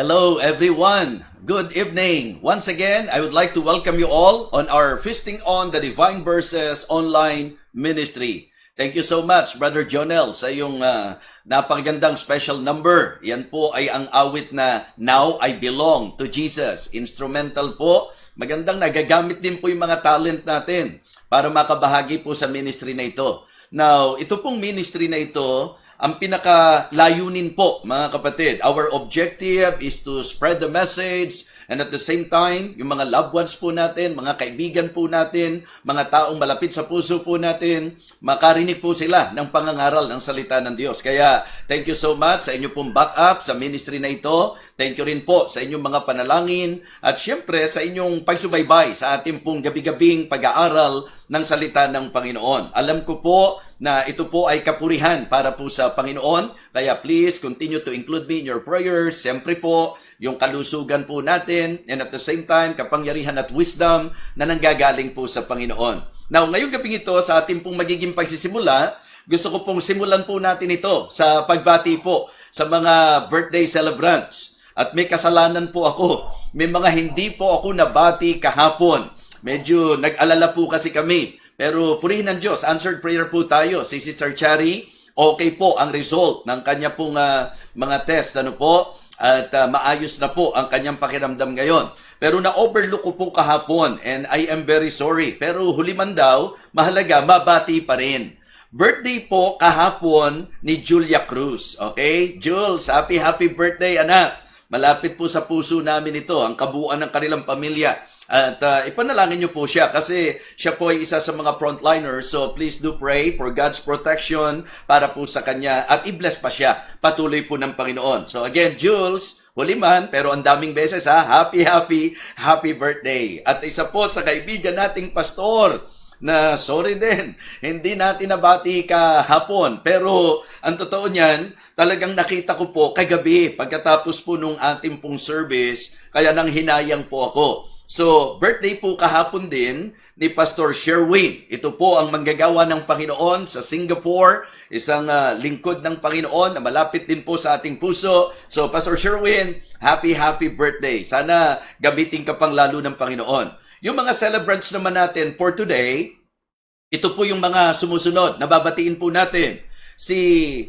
Hello everyone! Good evening! Once again, I would like to welcome you all on our Feasting on the Divine Verses online ministry. Thank you so much, Brother Jonel, sa iyong napakagandang special number. Yan po ay ang awit na Now I Belong to Jesus. Instrumental po. Magandang nagagamit din po yung mga talent natin para makabahagi po sa ministry na ito. Now, ito pong ministry na ito, ang pinakalayunin po, mga kapatid, our objective is to spread the message and at the same time, yung mga loved ones po natin, mga kaibigan po natin, mga taong malapit sa puso po natin, makarinig po sila ng pangangaral ng salita ng Diyos. Kaya, thank you so much sa inyo pong backup sa ministry na ito. Thank you rin po sa inyong mga panalangin at syempre sa inyong pagsubaybay sa ating pong gabi-gabing pag-aaral ng salita ng Panginoon. Alam ko po na ito po ay kapurihan para po sa Panginoon. Kaya please continue to include me in your prayers. Siyempre po, yung kalusugan po natin and at the same time, kapangyarihan at wisdom na nanggagaling po sa Panginoon. Now, ngayong gabing ito sa ating pong magiging pagsisimula, gusto ko pong simulan po natin ito sa pagbati po sa mga birthday celebrants. At may kasalanan po ako. May mga hindi po ako nabati kahapon. Medyo nag-alala po kasi kami. Pero purihin ng Diyos, answered prayer po tayo. Si Sister Chari, okay po ang result ng kanya pong mga test. Ano po? At maayos na po ang kanyang pakiramdam ngayon. Pero na-overlook ko po kahapon and I am very sorry. Pero huli man daw, mahalaga, mabati pa rin. Birthday po kahapon ni Julia Cruz. Okay? Jules, happy birthday anak. Malapit po sa puso namin ito, ang kabuuan ng kanilang pamilya. At ipanalangin niyo po siya kasi siya po ay isa sa mga frontliners. So please do pray for God's protection para po sa kanya at i-bless pa siya patuloy po ng Panginoon. So again, Jules, huli man, pero ang daming beses happy birthday. At isa po sa kaibigan nating pastor na sorry din, hindi natin nabati kahapon. Pero ang totoo niyan, talagang nakita ko po kagabi pagkatapos po nung ating pong service, kaya nang hinayang po ako. So, birthday po kahapon din ni Pastor Sherwin. Ito po ang manggagawa ng Panginoon sa Singapore, isang lingkod ng Panginoon na malapit din po sa ating puso. So, Pastor Sherwin, happy birthday. Sana gamitin ka pang lalo ng Panginoon. Yung mga celebrants naman natin for today, ito po yung mga sumusunod. Nababatiin po natin si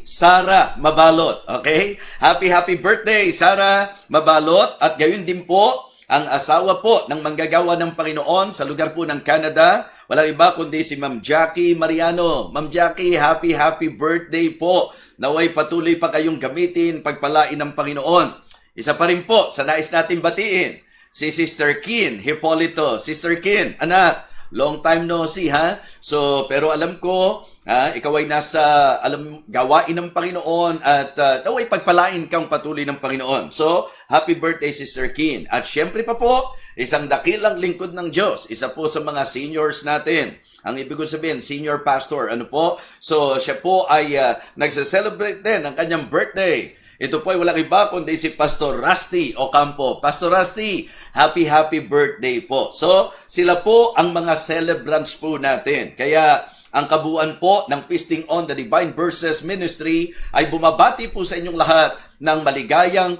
Sarah Mabalot. Okay? Happy birthday, Sarah Mabalot. At gayon din po, ang asawa po ng manggagawa ng Panginoon sa lugar po ng Canada, walang iba kundi si Ma'am Jackie Mariano. Ma'am Jackie, happy birthday po. Naway patuloy pa kayong gamitin, pagpalain ng Panginoon. Isa pa rin po sa nais natin batiin, si Sister Kin Hipolito. Sister Kin, anak, long time no see, ha? So, pero alam ko, ikaw ay nasa gawain ng Panginoon at naway pagpalain kang patuloy ng Panginoon. So, happy birthday, Sister Kin. At syempre pa po, isang dakilang lingkod ng Diyos. Isa po sa mga seniors natin. Ang ibig ko sabihin, senior pastor. Ano po? So, siya po ay nagse-celebrate din ng kanyang birthday. Ito po ay walang iba kundi si Pastor Rusty Ocampo. Pastor Rusty, happy birthday po. So, sila po ang mga celebrants po natin. Kaya, ang kabuuan po ng Feasting on the Divine Verses Ministry ay bumabati po sa inyong lahat ng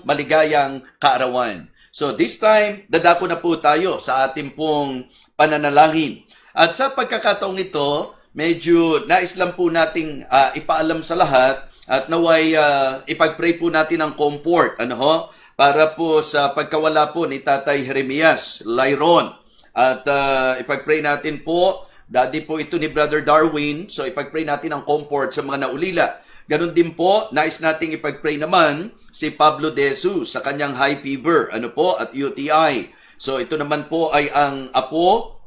maligayang kaarawan. So this time, dadako na po tayo sa ating pong pananalangin. At sa pagkakataong ito, medyo nais lang po nating ipaalam sa lahat at naway ipag-pray po natin ang comfort, ano ho, para po sa pagkawala po ni Tatay Jeremias Lyron. At ipag-pray natin po, daddy po ito ni Brother Darwin, so ipag-pray natin ang comfort sa mga naulila. Ganon din po, nais nating ipag-pray naman si Pablo De Jesus sa kanyang high fever, ano po, at UTI. So ito naman po ay ang apo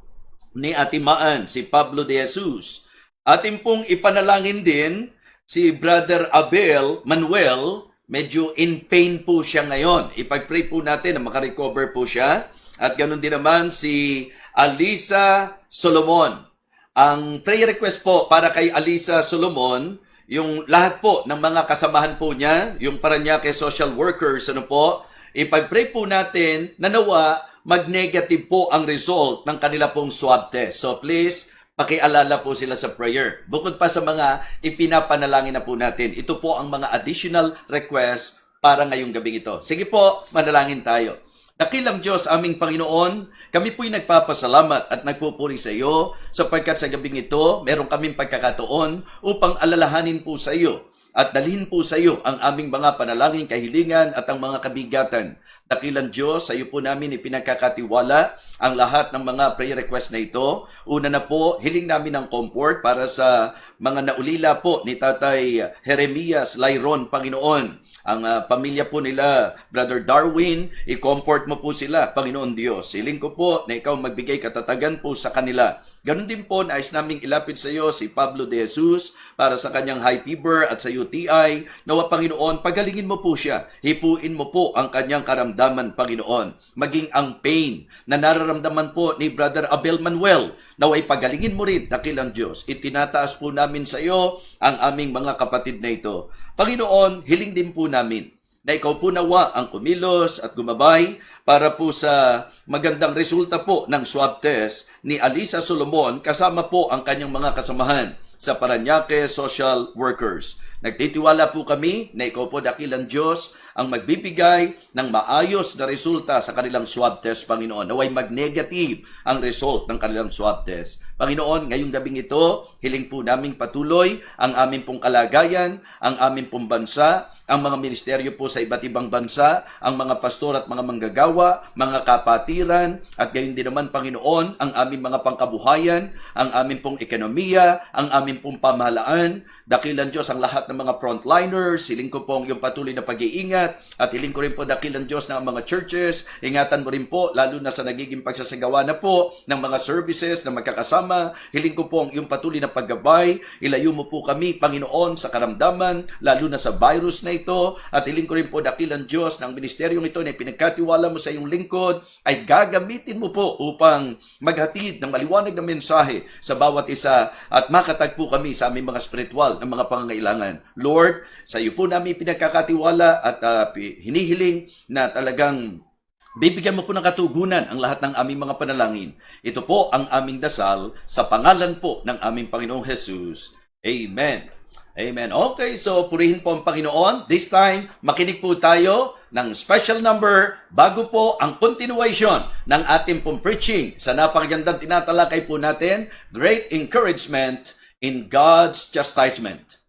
ni Ate Maan, si Pablo De Jesus. Atin pong ipanalangin din si Brother Abel Manuel, medyo in pain po siya ngayon. Ipag-pray po natin na makarecover po siya. At ganoon din naman si Alisa Solomon. Ang prayer request po para kay Alisa Solomon, yung lahat po ng mga kasamahan po niya, yung Parañaque social workers, ano po, ipag-pray po natin na nawa mag-negative po ang result ng kanila pong swab test. So please, pakialala po sila sa prayer. Bukod pa sa mga ipinapanalangin na po natin, ito po ang mga additional request para ngayong gabing ito. Sige po, manalangin tayo. Dakilang Diyos, aming Panginoon, kami po'y nagpapasalamat at nagpupuri sa iyo sapagkat sa gabing ito, meron kaming pagkakataon upang alalahanin po sa iyo at dalhin po sa iyo ang aming mga panalangin, kahilingan at ang mga kabigatan. Dakilang Diyos, sa iyo po namin ipinagkakatiwala ang lahat ng mga prayer request na ito. Una na po, hiling namin ng comfort para sa mga naulila po ni Tatay Jeremias Lyron, Panginoon. Ang pamilya po nila, Brother Darwin, i-comfort mo po sila, Panginoon Diyos. Hiling ko po na ikaw magbigay katatagan po sa kanila. Ganon din po, nais naming ilapit sa iyo si Pablo De Jesus para sa kanyang high fever at sa UTI. Nawa, Panginoon, pagalingin mo po siya. Hipuin mo po ang kanyang karamdaman, Panginoon. Maging ang pain na nararamdaman po ni Brother Abel Manuel, naway pagalingin mo rin, dakilang Diyos. Itinataas po namin sa iyo ang aming mga kapatid na ito. Panginoon, hiling din po namin na ikaw po nawa ang kumilos at gumabay para po sa magandang resulta po ng swab test ni Alisa Solomon kasama po ang kanyang mga kasamahan sa Parañaque social workers. Nagtitiwala po kami na ikaw po, dakilang Diyos, ang magbibigay ng maayos na resulta sa kanilang swab test, Panginoon. Naway mag-negative ang result ng kanilang swab test. Panginoon, ngayong gabing ito, hiling po naming patuloy ang aming pong kalagayan, ang aming pong bansa, ang mga ministeryo po sa iba't ibang bansa, ang mga pastor at mga manggagawa, mga kapatiran, at gayon din naman, Panginoon, ang aming mga pangkabuhayan, ang aming pong ekonomiya, ang aming pong pamahalaan. Dakilang Diyos, ang lahat ng mga frontliners, hiling ko pong yung patuloy na pag-iingat, at hiling ko rin po, dakilang Diyos, ng mga churches, ingatan mo rin po, lalo na sa nagiging pagsasagawa na po ng mga services na magkakasama. Hiling ko pong yung patuloy na paggabay, ilayo mo po kami, Panginoon, sa karamdaman, lalo na sa virus na ito, at hiling ko rin po, dakilang Diyos, ng ministeryong ito na pinagkatiwala mo sa iyong lingkod, ay gagamitin mo po upang maghatid ng maliwanag na mensahe sa bawat isa at makatagpo kami sa aming mga spiritual na mga pangangailangan. Lord, sa iyo po namin pinagkakatiwala at hinihiling na talagang bibigyan mo po ng katugunan ang lahat ng aming mga panalangin. Ito po ang aming dasal sa pangalan po ng aming Panginoong Jesus. Amen. Amen. Okay, so purihin po ang Panginoon. This time, makinig po tayo ng special number bago po ang continuation ng ating pong preaching sa napakagandang tinatalakay po natin, Great Encouragement in God's Chastisement.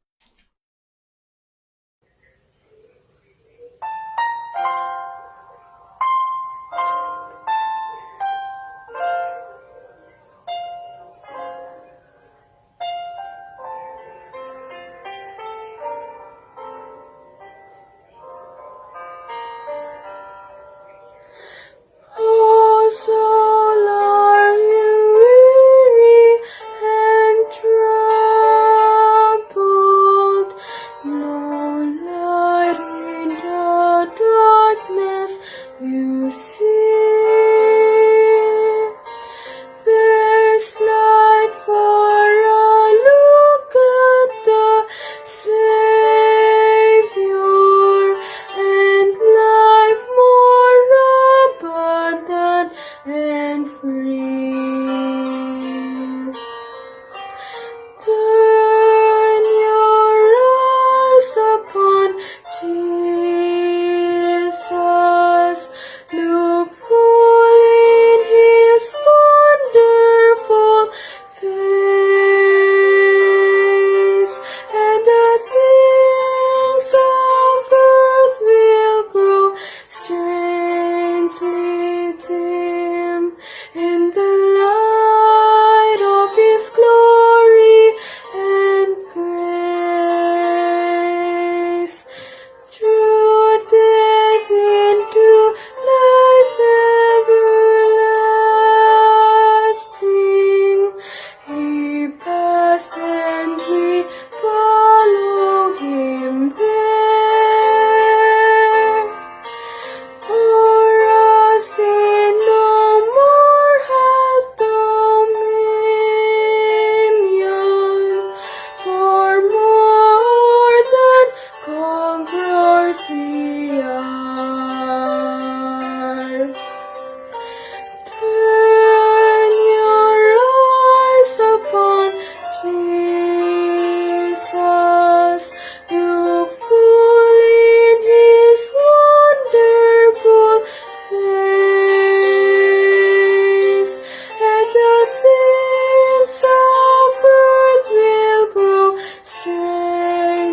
Oh, soul, are you weary and troubled?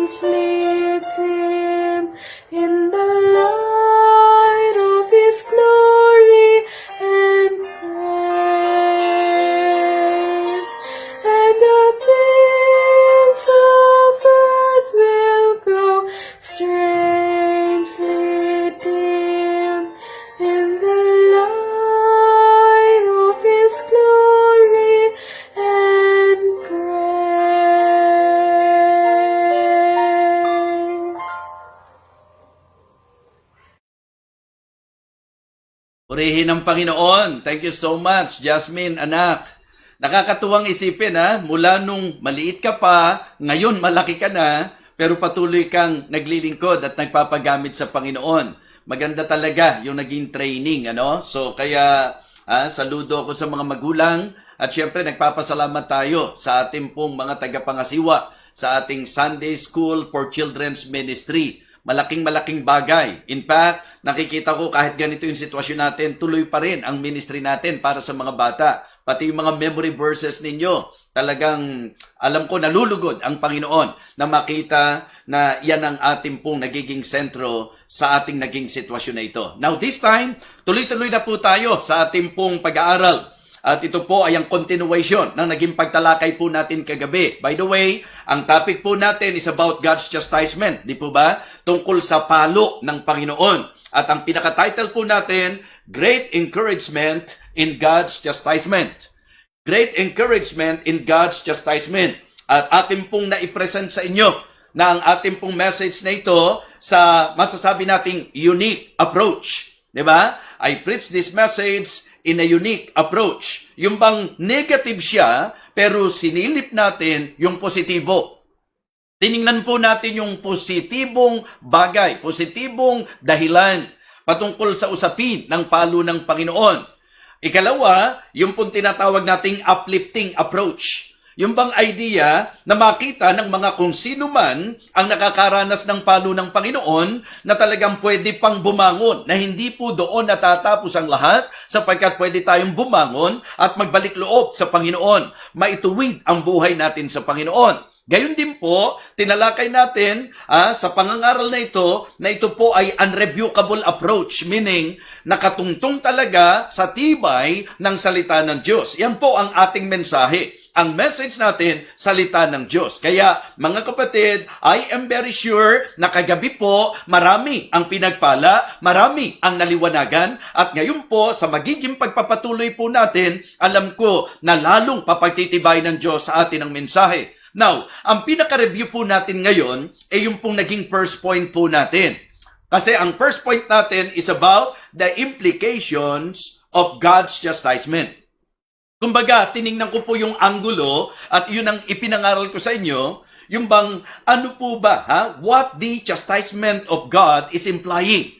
strange lead him in the light of His glory and praise, and the things of earth will grow strangely dim in the light of His glory and grace. Purihin ang Panginoon. Thank you so much, Jasmine, anak. Nakakatuwang isipin mula nung maliit ka pa, ngayon malaki ka na, pero patuloy kang naglilingkod at nagpapagamit sa Panginoon. Maganda talaga yung naging training, So kaya saludo ako sa mga magulang at syempre nagpapasalamat tayo sa ating pong mga tagapangasiwa sa ating Sunday School for Children's Ministry. Malaking bagay. In fact, nakikita ko kahit ganito yung sitwasyon natin, tuloy pa rin ang ministry natin para sa mga bata. Pati yung mga memory verses ninyo, talagang alam ko nalulugod ang Panginoon na makita na yan ang ating pong nagiging sentro sa ating naging sitwasyon na ito. Now this time, tuloy-tuloy na po tayo sa ating pong pag-aaral. At ito po ay ang continuation ng naging pagtalakay po natin kagabi. By the way, ang topic po natin is about God's chastisement. Di po ba? Tungkol sa palo ng Panginoon. At ang pinaka-title po natin, Great Encouragement in God's Chastisement. Great Encouragement in God's Chastisement. At atin pong naipresent sa inyo na ang ating pong message na ito sa masasabi nating unique approach. Di ba? I preach this message in a unique approach. Yung bang negative siya, pero sinilip natin yung positibo. Tiningnan po natin yung positibong bagay, positibong dahilan patungkol sa usapin ng palo ng Panginoon. Ikalawa, yung pong tinatawag nating uplifting approach. Yung bang idea na makita ng mga kung sino man ang nakakaranas ng palo ng Panginoon na talagang pwede pang bumangon, na hindi po doon natatapos ang lahat sapagkat pwede tayong bumangon at magbalik loob sa Panginoon, maituwid ang buhay natin sa Panginoon. Gayon din po, tinalakay natin sa pangangaral na ito po ay unrebukable approach, meaning nakatungtong talaga sa tibay ng salita ng Diyos. Yan po ang ating mensahe. Ang message natin, salita ng Diyos. Kaya, mga kapatid, I am very sure na kagabi po, marami ang pinagpala, marami ang naliwanagan, at ngayon po, sa magiging pagpapatuloy po natin, alam ko na lalong papagtitibay ng Diyos sa atin ang mensahe. Now, ang pinaka-review po natin ngayon ay yung pong naging first point po natin. Kasi ang first point natin is about the implications of God's chastisement. Kumbaga, tiningnan ko po yung anggulo at yun ang ipinangaral ko sa inyo, yung bang ano po ba, what the chastisement of God is implying.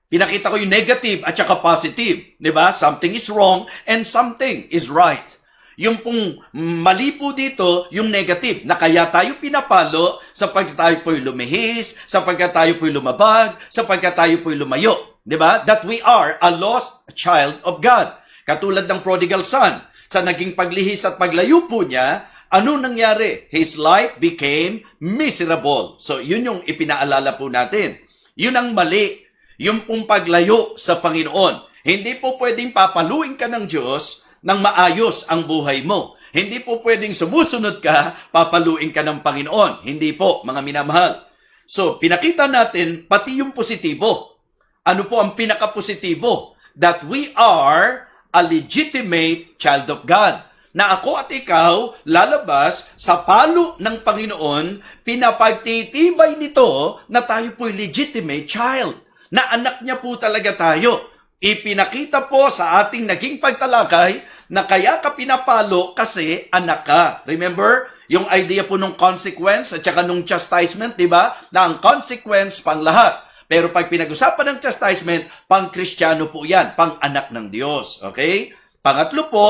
Pinakita ko yung negative at saka positive, di ba? Something is wrong and something is right. Yung pong mali po dito, yung negative, na kaya tayo pinapalo sapagkat tayo po'y lumihis, sapagkat tayo po'y lumabag, sapagkat tayo po'y lumayo. Di ba? That we are a lost child of God. Katulad ng prodigal son, sa naging paglihis at paglayo po niya, ano nangyari? His life became miserable. So, yun yung ipinaalala po natin. Yun ang mali. Yung pong paglayo sa Panginoon. Hindi po pwedeng papaluin ka ng Diyos nang maayos ang buhay mo. Hindi po pwedeng sumusunod ka, papaluin ka ng Panginoon. Hindi po, mga minamahal. So, pinakita natin pati yung positibo. Ano po ang pinaka-positibo? That we are a legitimate child of God. Na ako at ikaw lalabas sa palo ng Panginoon, pinapagtitibay nito na tayo po'y legitimate child. Na anak niya po talaga tayo. Ipinakita po sa ating naging pagtalakay na kaya ka pinapalo kasi anak ka. Remember, yung idea po nung consequence at saka nung chastisement, di ba? Na ang consequence pang lahat. Pero pag pinag-usapan ng chastisement, pang-Kristiyano po yan, pang-anak ng Diyos. Okay? Pangatlo po,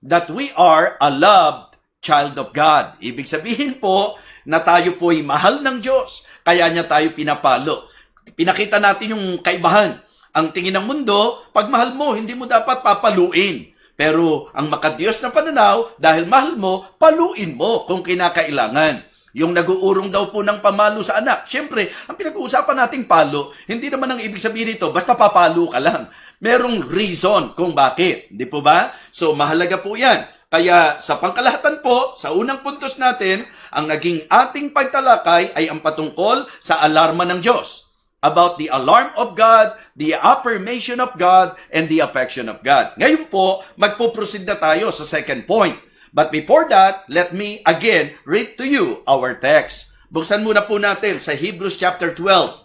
that we are a loved child of God. Ibig sabihin po na tayo po ay mahal ng Diyos, kaya niya tayo pinapalo. Pinakita natin yung kaibahan. Ang tingin ng mundo, pag mahal mo, hindi mo dapat papaluin. Pero ang makadiyos na pananaw, dahil mahal mo, paluin mo kung kinakailangan. Yung nag-uurong daw po ng pamalo sa anak. Siyempre, ang pinag-uusapan nating palo, hindi naman ang ibig sabihin nito, basta papalo ka lang. Merong reason kung bakit. Di po ba? So, mahalaga po yan. Kaya sa pangkalahatan po, sa unang puntos natin, ang naging ating pagtalakay ay ang patungkol sa alarma ng Diyos. About the alarm of God, the affirmation of God, and the affection of God. Ngayon po, magpuproceed na tayo sa second point. But before that, let me again read to you our text. Buksan muna po natin sa Hebrews chapter 12.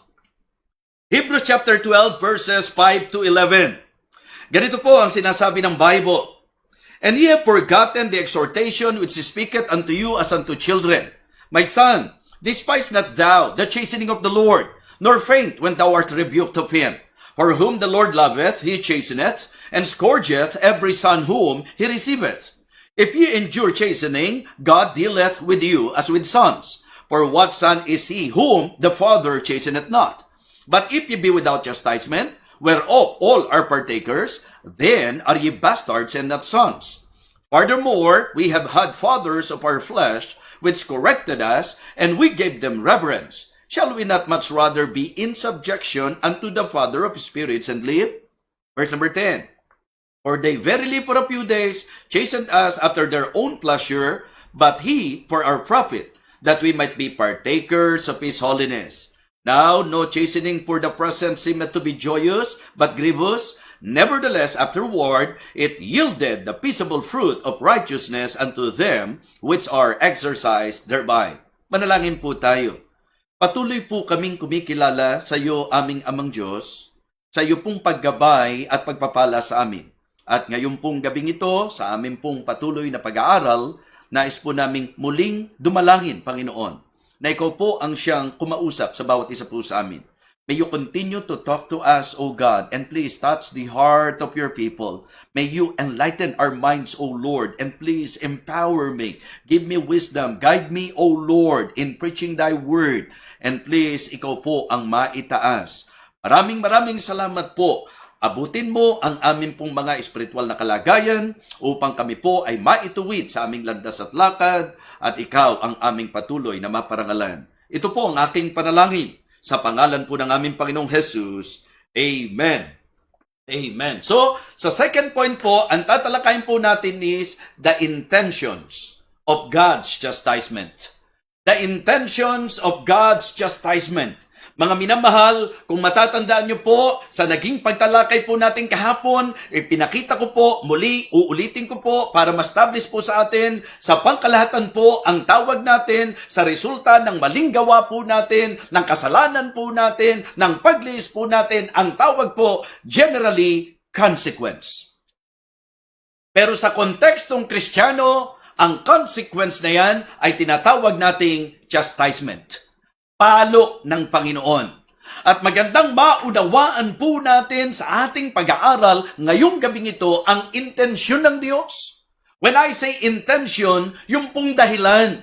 Hebrews chapter 12 verses 5 to 11. Ganito po ang sinasabi ng Bible. And ye have forgotten the exhortation which speaketh unto you as unto children. My son, despise not thou the chastening of the Lord, nor faint when thou art rebuked of him. For whom the Lord loveth, he chasteneth, and scourgeth every son whom he receiveth. If ye endure chastening, God dealeth with you as with sons. For what son is he whom the Father chasteneth not? But if ye be without chastisement, whereof all are partakers, then are ye bastards and not sons. Furthermore, we have had fathers of our flesh, which corrected us, and we gave them reverence. Shall we not much rather be in subjection unto the Father of spirits and live? Verse number 10. For they verily for a few days chastened us after their own pleasure, but he for our profit, that we might be partakers of his holiness. Now no chastening for the present seemeth to be joyous, but grievous. Nevertheless, afterward, it yielded the peaceable fruit of righteousness unto them which are exercised thereby. Manalangin po tayo. Patuloy po kaming kumikilala sa iyo, aming Amang Diyos, sa iyo pong paggabay at pagpapala sa amin. At ngayon pong gabing ito, sa amin pong patuloy na pag-aaral, nais po naming muling dumalangin, Panginoon, na ikaw po ang siyang kumausap sa bawat isa po sa amin. May you continue to talk to us, O God, and please touch the heart of your people. May you enlighten our minds, O Lord, and please empower me. Give me wisdom. Guide me, O Lord, in preaching thy word. And please, ikaw po ang maitaas. Maraming salamat po. Abutin mo ang amin pong mga espiritual na kalagayan upang kami po ay maituwid sa aming landas at lakad at ikaw ang aming patuloy na maparangalan. Ito po ang aking panalangin sa pangalan po ng aming Panginoong Jesus. Amen. Amen. So, sa second point po, ang tatalakayin po natin is the intentions of God's chastisement. The intentions of God's chastisement. Mga minamahal, kung matatandaan nyo po, sa naging pagtalakay po natin kahapon, pinakita ko po, muli, uulitin ko po, para ma-establish po sa atin, sa pangkalahatan po, ang tawag natin sa resulta ng maling gawa po natin, ng kasalanan po natin, ng pagliis po natin, ang tawag po, generally, consequence. Pero sa kontekstong Kristiyano, ang consequence na yan ay tinatawag nating chastisement. Palo ng Panginoon. At magandang maunawaan po natin sa ating pag-aaral ngayong gabing ito ang intensyon ng Diyos. When I say intention, yung pong dahilan.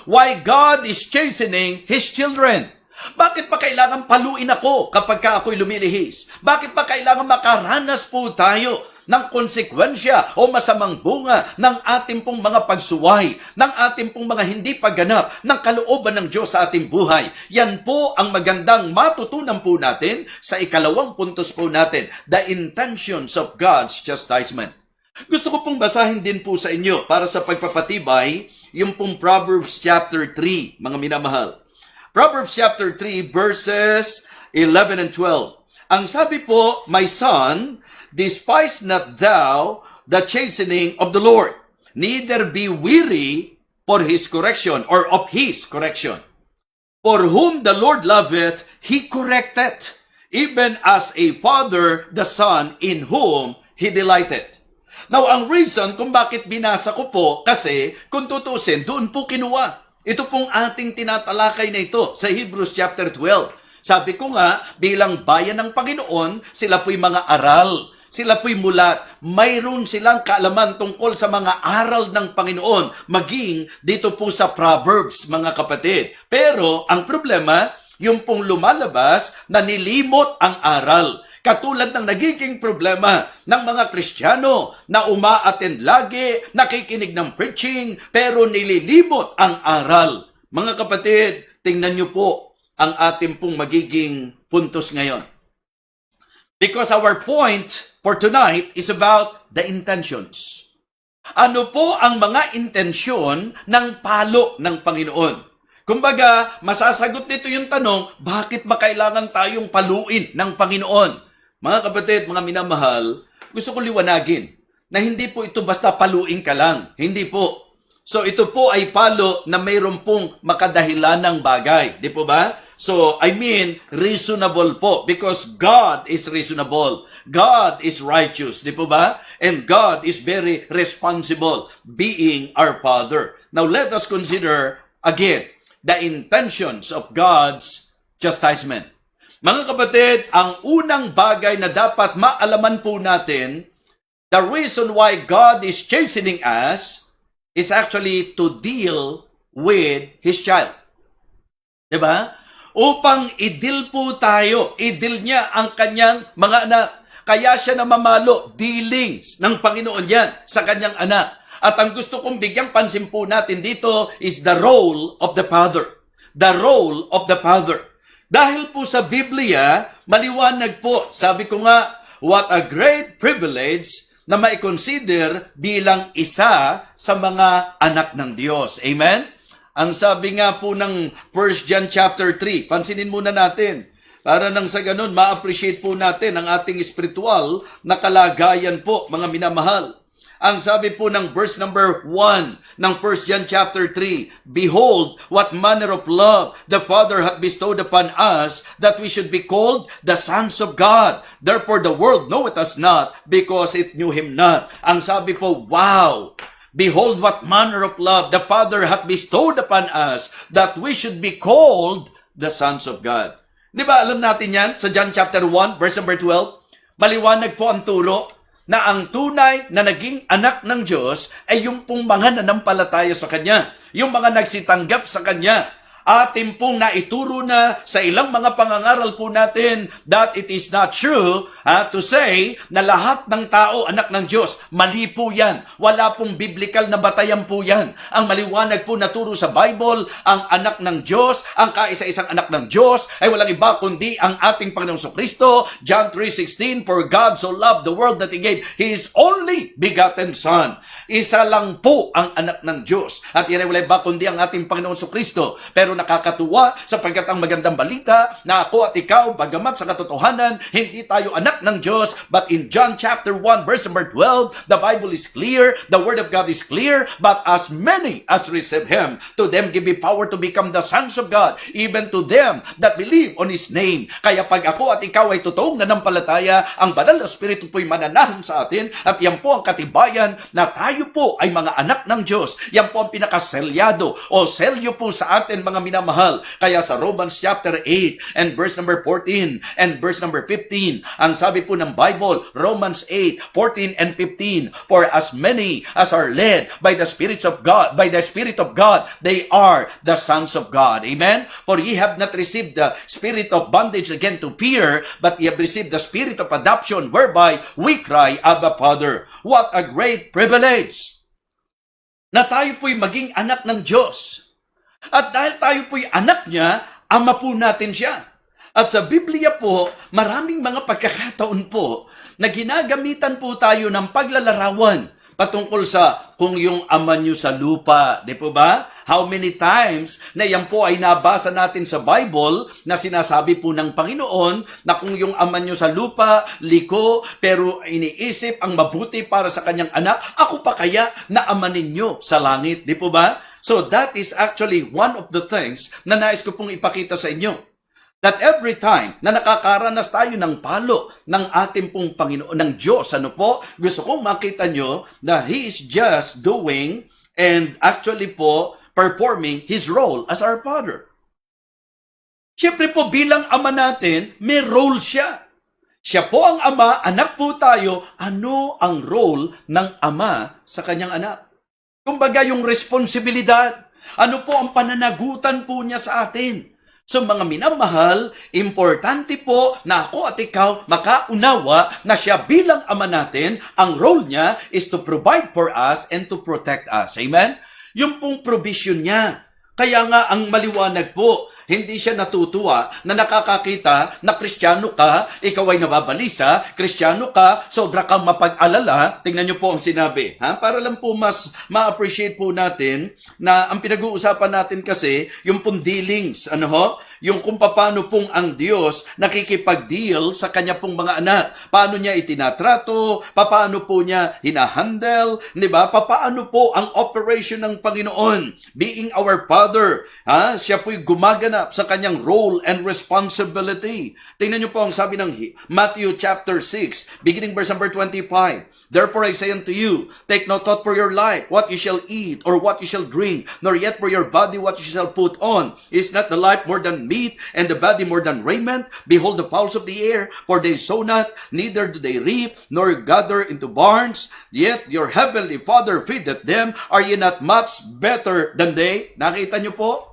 Why God is chastening His children. Bakit pa kailangan paluin ako kapag ako'y lumilihis? Bakit pa kailangan makaranas po tayo ng konsekwensya o masamang bunga ng ating pong mga pagsuway, ng ating pong mga hindi pagganap ng kalooban ng Diyos sa ating buhay? Yan po ang magandang matutunan po natin sa ikalawang puntos po natin, the intentions of God's chastisement. Gusto ko pong basahin din po sa inyo para sa pagpapatibay yung pong Proverbs chapter 3, mga minamahal. Proverbs chapter 3 verses 11 and 12. Ang sabi po, my son, despise not thou the chastening of the Lord, neither be weary for his correction or of his correction. For whom the Lord loveth, he correcteth, even as a father the son in whom he delighteth. Now, ang reason kung bakit binasa ko po, kasi kung tutusin, doon po kinuha. Ito pong ating tinatalakay na ito sa Hebrews chapter 12. Sabi ko nga, bilang bayan ng Panginoon, sila po'y mga aral. Sila po'y mulat. Mayroon silang kaalaman tungkol sa mga aral ng Panginoon, maging dito po sa Proverbs, mga kapatid. Pero ang problema, yung pong lumalabas na nilimot ang aral. Katulad ng nagiging problema ng mga Kristiyano na uma-attend lagi, nakikinig ng preaching, pero nililimot ang aral. Mga kapatid, tingnan niyo po ang ating pong magiging puntos ngayon. Because our point for tonight is about the intentions. Ano po ang mga intensyon ng palo ng Panginoon? Kumbaga, masasagot nito yung tanong, bakit ba kailangan tayong paluin ng Panginoon? Mga kapatid, mga minamahal, gusto ko liwanagin na hindi po ito basta paluin ka lang. Hindi po. So ito po ay palo na mayroon pong makadahilanang bagay. Di po ba? So, I mean, reasonable po because God is reasonable. God is righteous. Di po ba? And God is very responsible being our Father. Now, let us consider again the intentions of God's chastisement. Mga kapatid, ang unang bagay na dapat maalaman po natin, the reason why God is chastening us is actually to deal with His child. Diba? Upang i-deal po tayo, i-deal niya ang kanyang mga anak. Kaya siya namamalo, dealings ng Panginoon yan sa kanyang anak. At ang gusto kong bigyang pansin po natin dito is the role of the Father. The role of the Father. Dahil po sa Biblia, maliwanag po, sabi ko nga, what a great privilege na maikonsider bilang isa sa mga anak ng Diyos. Amen? Ang sabi nga po ng 1 John chapter 3, pansinin muna natin, para nang sa ganun, ma-appreciate po natin ang ating spiritual na kalagayan po, mga minamahal. Ang sabi po ng verse number 1 ng 1 John chapter 3, Behold, what manner of love the Father hath bestowed upon us, that we should be called the sons of God. Therefore the world knoweth us not, because it knew Him not. Ang sabi po, wow! Behold, what manner of love the Father hath bestowed upon us, that we should be called the sons of God. Di ba alam natin yan sa John chapter 1, verse number 12? Maliwanag po ang turo na ang tunay na naging anak ng Diyos ay yung pong mga nanampalataya sa Kanya, yung mga nagsitanggap sa Kanya. Atin pong naituro na sa ilang mga pangangaral po natin that it is not true to say na lahat ng tao anak ng Diyos. Mali po yan. Wala pong biblical na batayan po yan. Ang maliwanag po na turo sa Bible, ang anak ng Diyos, ang kaisa-isang anak ng Diyos ay walang iba kundi ang ating Panginoong Kristo. John 3:16, For God so loved the world that He gave His only begotten Son. Isa lang po ang anak ng Diyos. At yan ay wala iba kundi ang ating Panginoong Kristo. Pero nakakatuwa sapagkat ang magandang balita na ako at ikaw, bagamat sa katotohanan, hindi tayo anak ng Diyos, but in John chapter 1, verse number 12, the Bible is clear, the Word of God is clear, but as many as receive Him, to them give Him power to become the sons of God, even to them that believe on His name. Kaya pag ako at ikaw ay totoong nanampalataya, ang banal na Espiritu po'y mananahan sa atin, at yan po ang katibayan na tayo po ay mga anak ng Diyos. Yan po ang pinakaselyado o selyo po sa atin, mga minamahal. Kaya sa Romans chapter 8 and verse number 14 and verse number 15, ang sabi po ng Bible, Romans 8, 14 and 15, For as many as are led by the Spirit of God, they are the sons of God. Amen? For ye have not received the spirit of bondage again to fear, but ye have received the spirit of adoption, whereby we cry, Abba, Father. What a great privilege na tayo po'y maging anak ng Diyos. At dahil tayo po'y anak niya, ama po natin siya. At sa Biblia po, maraming mga pagkakataon po na ginagamitan po tayo ng paglalarawan patungkol sa kung yung ama niyo sa lupa. Di po ba? How many times na yan po ay nabasa natin sa Bible na sinasabi po ng Panginoon na kung yung ama niyo sa lupa, liko, pero iniisip ang mabuti para sa kanyang anak, ako pa kaya na ama ninyo sa langit. Di po ba? So that is actually one of the things na nais ko pong ipakita sa inyo. That every time na nakakaranas tayo ng palo ng ating pong Panginoon, ng Diyos, ano po, gusto kong makita nyo na He is just doing and actually po performing His role as our Father. Siyempre po bilang ama natin, may role siya. Siya po ang ama, anak po tayo. Ano ang role ng ama sa kanyang anak? Kumbaga yung responsibilidad. Ano po ang pananagutan po niya sa atin? So mga minamahal, importante po na ako at ikaw makaunawa na siya bilang ama natin, ang role niya is to provide for us and to protect us. Amen? Yung pong provision niya. Kaya nga ang maliwanag po, hindi siya natutuwa na nakakakita na Kristiyano ka, ikaw ay nababalisa, Kristiyano ka, sobra kang mapag-alala. Tingnan niyo po ang sinabi. Para lang po mas ma-appreciate po natin na ang pinag-uusapan natin kasi, yung pong dealings, yung kung paano pong ang Diyos nakikipag-deal sa kanya pong mga anak. Paano niya itinatrato, paano po niya hinahandle, di ba? Paano po ang operation ng Panginoon? Being our Father, siya po'y gumaganap sa kanyang role and responsibility. Tingnan niyo po ang sabi ng Matthew chapter 6, beginning verse number 25. Therefore I say unto you, take no thought for your life, what you shall eat, or what you shall drink, nor yet for your body what you shall put on. Is not the life more than meat, and the body more than raiment? Behold the fowls of the air, for they sow not, neither do they reap, nor gather into barns, yet your heavenly Father feedeth them. Are ye not much better than they? Nakita niyo po?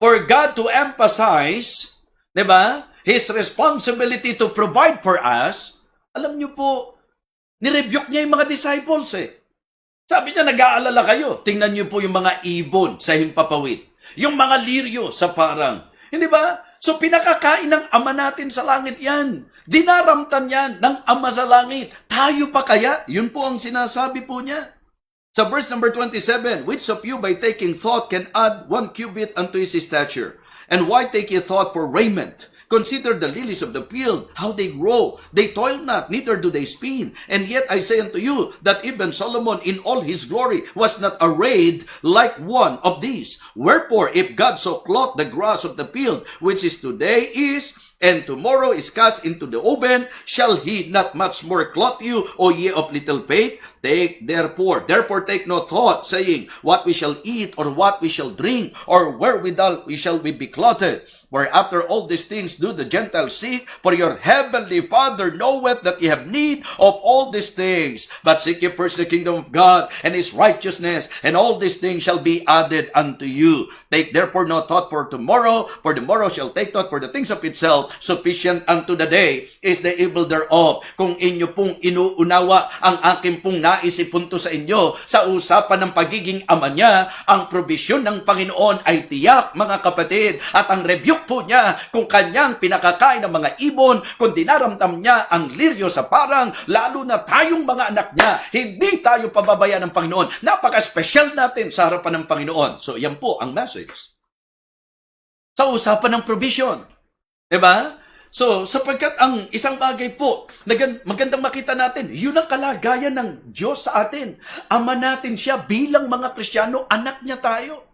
For God to emphasize, di ba, His responsibility to provide for us, alam niyo po, nirebuke niya yung mga disciples Sabi niya, nag-aalala kayo. Tingnan niyo po yung mga ibon sa himpapawid. Yung mga liryo sa parang. Hindi ba? So pinakakain ng Ama natin sa langit yan. Dinaramtan yan ng Ama sa langit. Tayo pa kaya? Yun po ang sinasabi po niya. Sa verse number 27, which of you by taking thought can add 1 cubit unto his stature? And why take ye thought for raiment? Consider the lilies of the field, how they grow. They toil not, neither do they spin. And yet I say unto you, that even Solomon in all his glory was not arrayed like one of these. Wherefore, if God so clothed the grass of the field, which is today is, and tomorrow is cast into the oven, shall he not much more clothe you, O ye of little faith? Therefore take no thought, saying, what we shall eat, or what we shall drink, or wherewithal we shall be clothed. For after all these things do the Gentiles seek, for your heavenly Father knoweth that ye have need of all these things. But seek ye first the kingdom of God, and his righteousness, and all these things shall be added unto you. Take therefore no thought for tomorrow shall take thought for the things of itself. Sufficient unto the day is the evil thereof. Kung inyo pong inuunawa ang aking pong naisipunto sa inyo sa usapan ng pagiging ama niya, ang probisyon ng Panginoon ay tiyak, mga kapatid, at ang rebuke po niya kung kanyang pinakakain ng mga ibon, kung dinaramdam niya ang liryo sa parang, lalo na tayong mga anak niya, hindi tayo pababayaan ng Panginoon. Napaka-special natin sa harapan ng Panginoon. So yan po ang message. Sa usapan ng provision. Diba? So, sapagkat ang isang bagay po, magandang makita natin, yun ang kalagayan ng Diyos sa atin. Ama natin siya bilang mga Kristiyano, anak niya tayo.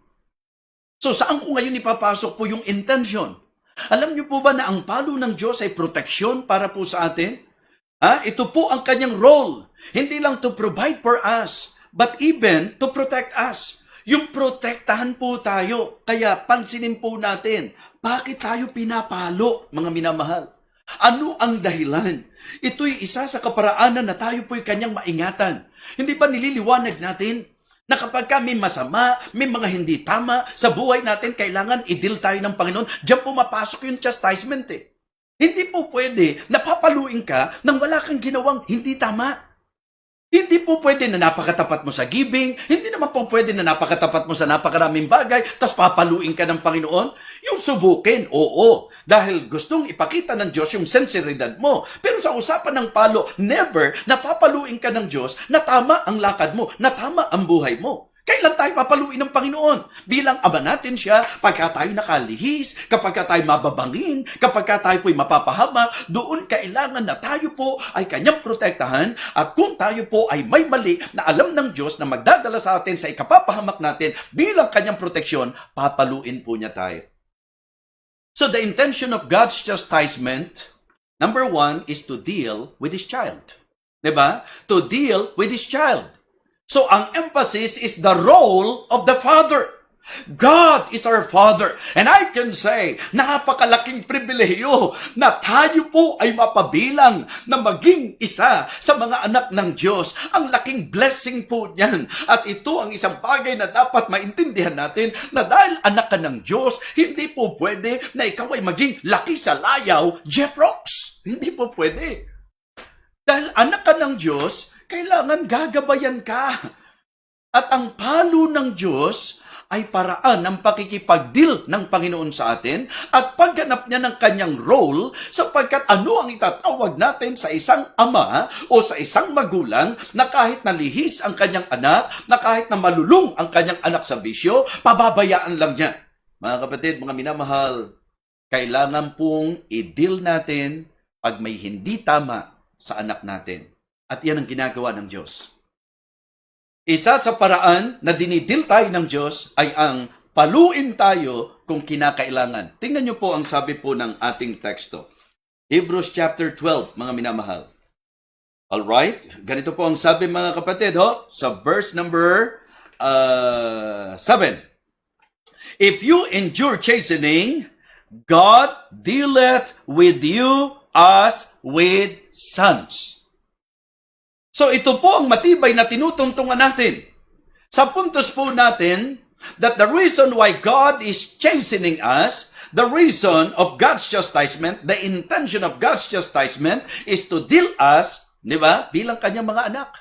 So, saan ko ngayon ipapasok po yung intention? Alam niyo po ba na ang palo ng Diyos ay proteksyon para po sa atin? Ito po ang kanyang role. Hindi lang to provide for us, but even to protect us. Yung protektahan po tayo. Kaya pansinin po natin, bakit tayo pinapalo, mga minamahal? Ano ang dahilan? Ito'y isa sa kaparaanan na tayo po'y kanyang maingatan. Hindi ba nililiwanag natin na kapag may masama, may mga hindi tama sa buhay natin, kailangan i-deal tayo ng Panginoon? Diyan pumapasok yung chastisement Hindi po pwede na papaluin ka nang wala kang ginawang hindi tama. Hindi po pwede na napakatapat mo sa giving, hindi naman po pwede na napakatapat mo sa napakaraming bagay, tapos papaluin ka ng Panginoon. Yung subukin, oo, dahil gustong ipakita ng Diyos yung sinseridad mo. Pero sa usapan ng palo, never napapaluin ka ng Diyos na tama ang lakad mo, na tama ang buhay mo. Kailan tayo papaluin ng Panginoon? Bilang ama natin siya, pagka tayo nakalihis, kapag tayo mababangin, kapag tayo po'y mapapahamak, doon kailangan na tayo po ay kanyang protektahan, at kung tayo po ay may mali na alam ng Diyos na magdadala sa atin sa ikapapahamak natin bilang kanyang proteksyon, papaluin po niya tayo. So the intention of God's chastisement, number 1, is to deal with His child. Diba? To deal with His child. So, ang emphasis is the role of the Father. God is our Father. And I can say, napakalaking pribilehiyo na tayo po ay mapabilang na maging isa sa mga anak ng Diyos. Ang laking blessing po niyan. At ito ang isang bagay na dapat maintindihan natin na dahil anak ka ng Diyos, hindi po pwede na ikaw ay maging laki sa layaw, Jeff Rocks. Hindi po pwede. Dahil anak ka ng Diyos, kailangan gagabayan ka. At ang palo ng Diyos ay paraan ng pakikipag-deal ng Panginoon sa atin at pagganap niya ng kanyang role sapagkat ano ang itatawag natin sa isang ama o sa isang magulang na kahit nalihis ang kanyang anak, na kahit na malulung ang kanyang anak sa bisyo, pababayaan lang niya. Mga kapatid, mga minamahal, kailangan pong i-deal natin pag may hindi tama sa anak natin. At yan ang ginagawa ng Diyos. Isa sa paraan na dinidil tayo ng Diyos ay ang paluin tayo kung kinakailangan. Tingnan niyo po ang sabi po ng ating teksto. Hebrews chapter 12, mga minamahal. Alright, ganito po ang sabi mga kapatid sa verse number 7. If you endure chastening, God dealeth with you as with sons. So ito po ang matibay na tinutungtungan natin. Sa puntos po natin that the reason why God is chastening us, the reason of God's chastisement, the intention of God's chastisement is to deal us, di ba, bilang kanyang mga anak.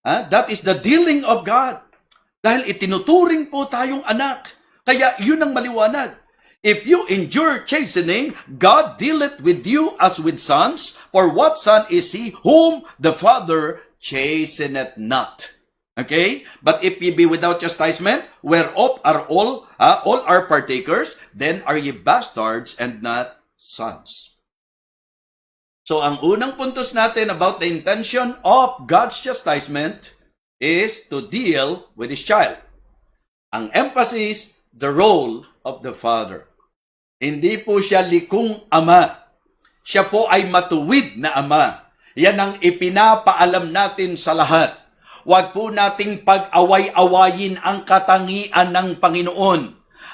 That is the dealing of God. Dahil itinuturing po tayong anak. Kaya yun ang maliwanag. If you endure chastening, God dealeth with you as with sons. For what son is he whom the Father chasteneth not? Okay? But if ye be without chastisement, whereof are all are partakers, then are ye bastards and not sons. So ang unang puntos natin about the intention of God's chastisement is to deal with his child. Ang emphasis, the role of the father. Hindi po siya likong ama. Siya po ay matuwid na ama. Yan ang ipinapaalam natin sa lahat. Huwag po nating pag-away-awayin ang katangian ng Panginoon.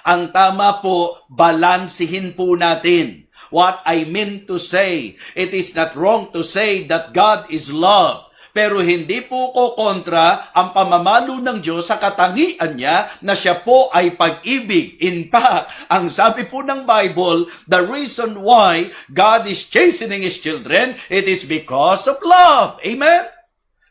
Ang tama po, balansihin po natin. What I mean to say, it is not wrong to say that God is love. Pero hindi po ko kontra ang pamamalo ng Diyos sa katangian niya na siya po ay pag-ibig. In fact, ang sabi po ng Bible, the reason why God is chastening His children, it is because of love. Amen?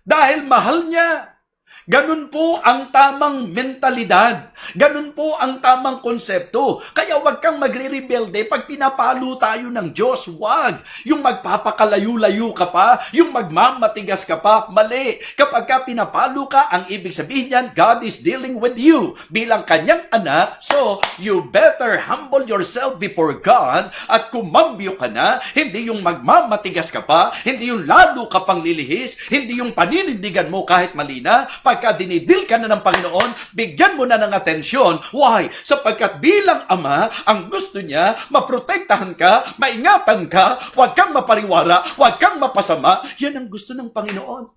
Dahil mahal niya. Ganun po ang tamang mentalidad. Ganun po ang tamang konsepto. Kaya wag kang magre-rebelde pag pinapalo tayo ng Diyos. Wag. Yung magpapakalayo-layo ka pa, yung magmamatigas ka pa, mali. Kapag ka pinapalo ka, ang ibig sabihin niyan, God is dealing with you bilang kanyang anak. So, you better humble yourself before God at kumambyo ka na, hindi yung magmamatigas ka pa, hindi yung lalo ka pang lilihis, hindi yung paninindigan mo kahit mali na. Pagka dinidil ka na ng Panginoon, bigyan mo na ng atensyon. Why? Sapagkat bilang ama, ang gusto niya, maprotektahan ka, maingatan ka, huwag kang mapariwara, huwag kang mapasama. Yan ang gusto ng Panginoon.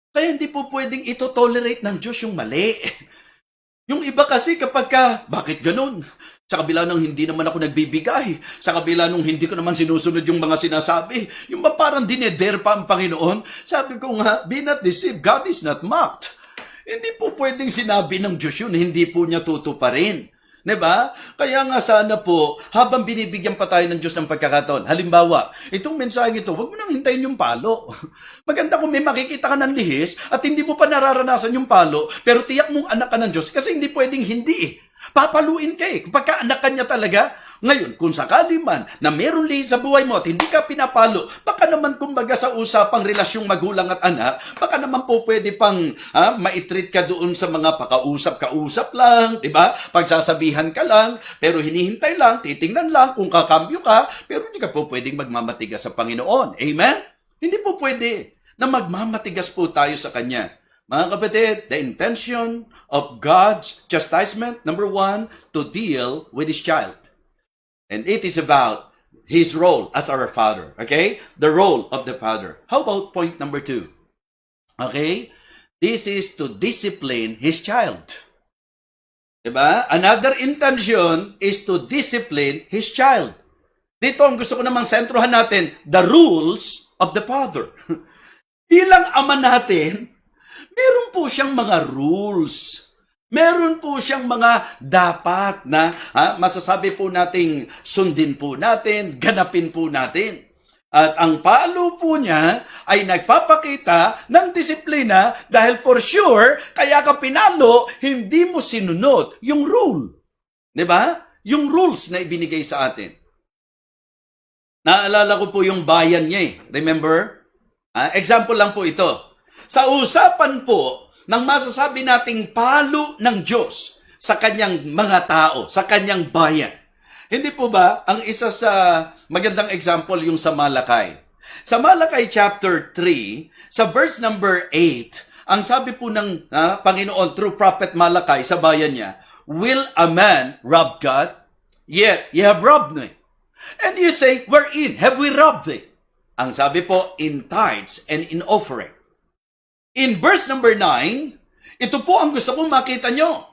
Kaya hindi po pwedeng ito-tolerate ng Diyos yung mali. Yung iba kasi kapag ka, bakit ganun? Sa kabila ng hindi naman ako nagbibigay, sa kabila nung hindi ko naman sinusunod yung mga sinasabi, yung parang dineder pa ang Panginoon, sabi ko nga, be not deceived, God is not mocked. Hindi po pwedeng sinabi ng Diyos yun, hindi po niya tutuparin. Diba? Kaya nga sana po, habang binibigyan pa tayo ng Diyos ng pagkakataon, halimbawa, itong mensaheng ito, huwag mo nang hintayin yung palo. Maganda kung may makikita ka ng lihis at hindi mo pa nararanasan yung palo, pero tiyak mong anak ka ng Diyos kasi hindi pwedeng hindi eh. Papaluin ka eh. Kapag anak ka niya talaga, ngayon, kung sakali man na meron lihis sa buhay mo at hindi ka pinapalo, baka naman kumbaga sa usapang relasyong magulang at anak, baka naman po pwede pang maitreat ka doon sa mga pakausap-kausap lang, di ba? Pagsasabihan ka lang, pero hinihintay lang, titingnan lang kung kakambyo ka, pero hindi ka po pwedeng magmamatigas sa Panginoon. Amen? Hindi po pwede na magmamatigas po tayo sa Kanya. Mga kapatid, the intention of God's chastisement, number 1, to deal with His child. And it is about His role as our Father. Okay? The role of the Father. How about point number 2? Okay? This is to discipline His child. Diba? Another intention is to discipline His child. Dito ang gusto ko namang sentrohan natin, the rules of the Father. Bilang ama natin, meron po siyang mga rules. Meron po siyang mga dapat na masasabi po nating sundin po natin, ganapin po natin. At ang palo po niya ay nagpapakita ng disiplina dahil for sure, kaya ka pinalo, hindi mo sinunod yung rule. Di ba? Yung rules na ibinigay sa atin. Naalala ko po yung bayan niya eh. Remember? Example lang po ito. Sa usapan po ng masasabi nating palo ng Diyos sa kanyang mga tao, sa kanyang bayan. Hindi po ba, ang isa sa magandang example yung sa Malakay. Sa Malakay chapter 3, sa verse number 8, ang sabi po ng Panginoon through Prophet Malakay sa bayan niya, will a man rob God? Yet, ye have robbed me. And you say, wherein have we robbed thee? Ang sabi po, in tithes and in offering. In verse number 9, ito po ang gusto kong makita nyo.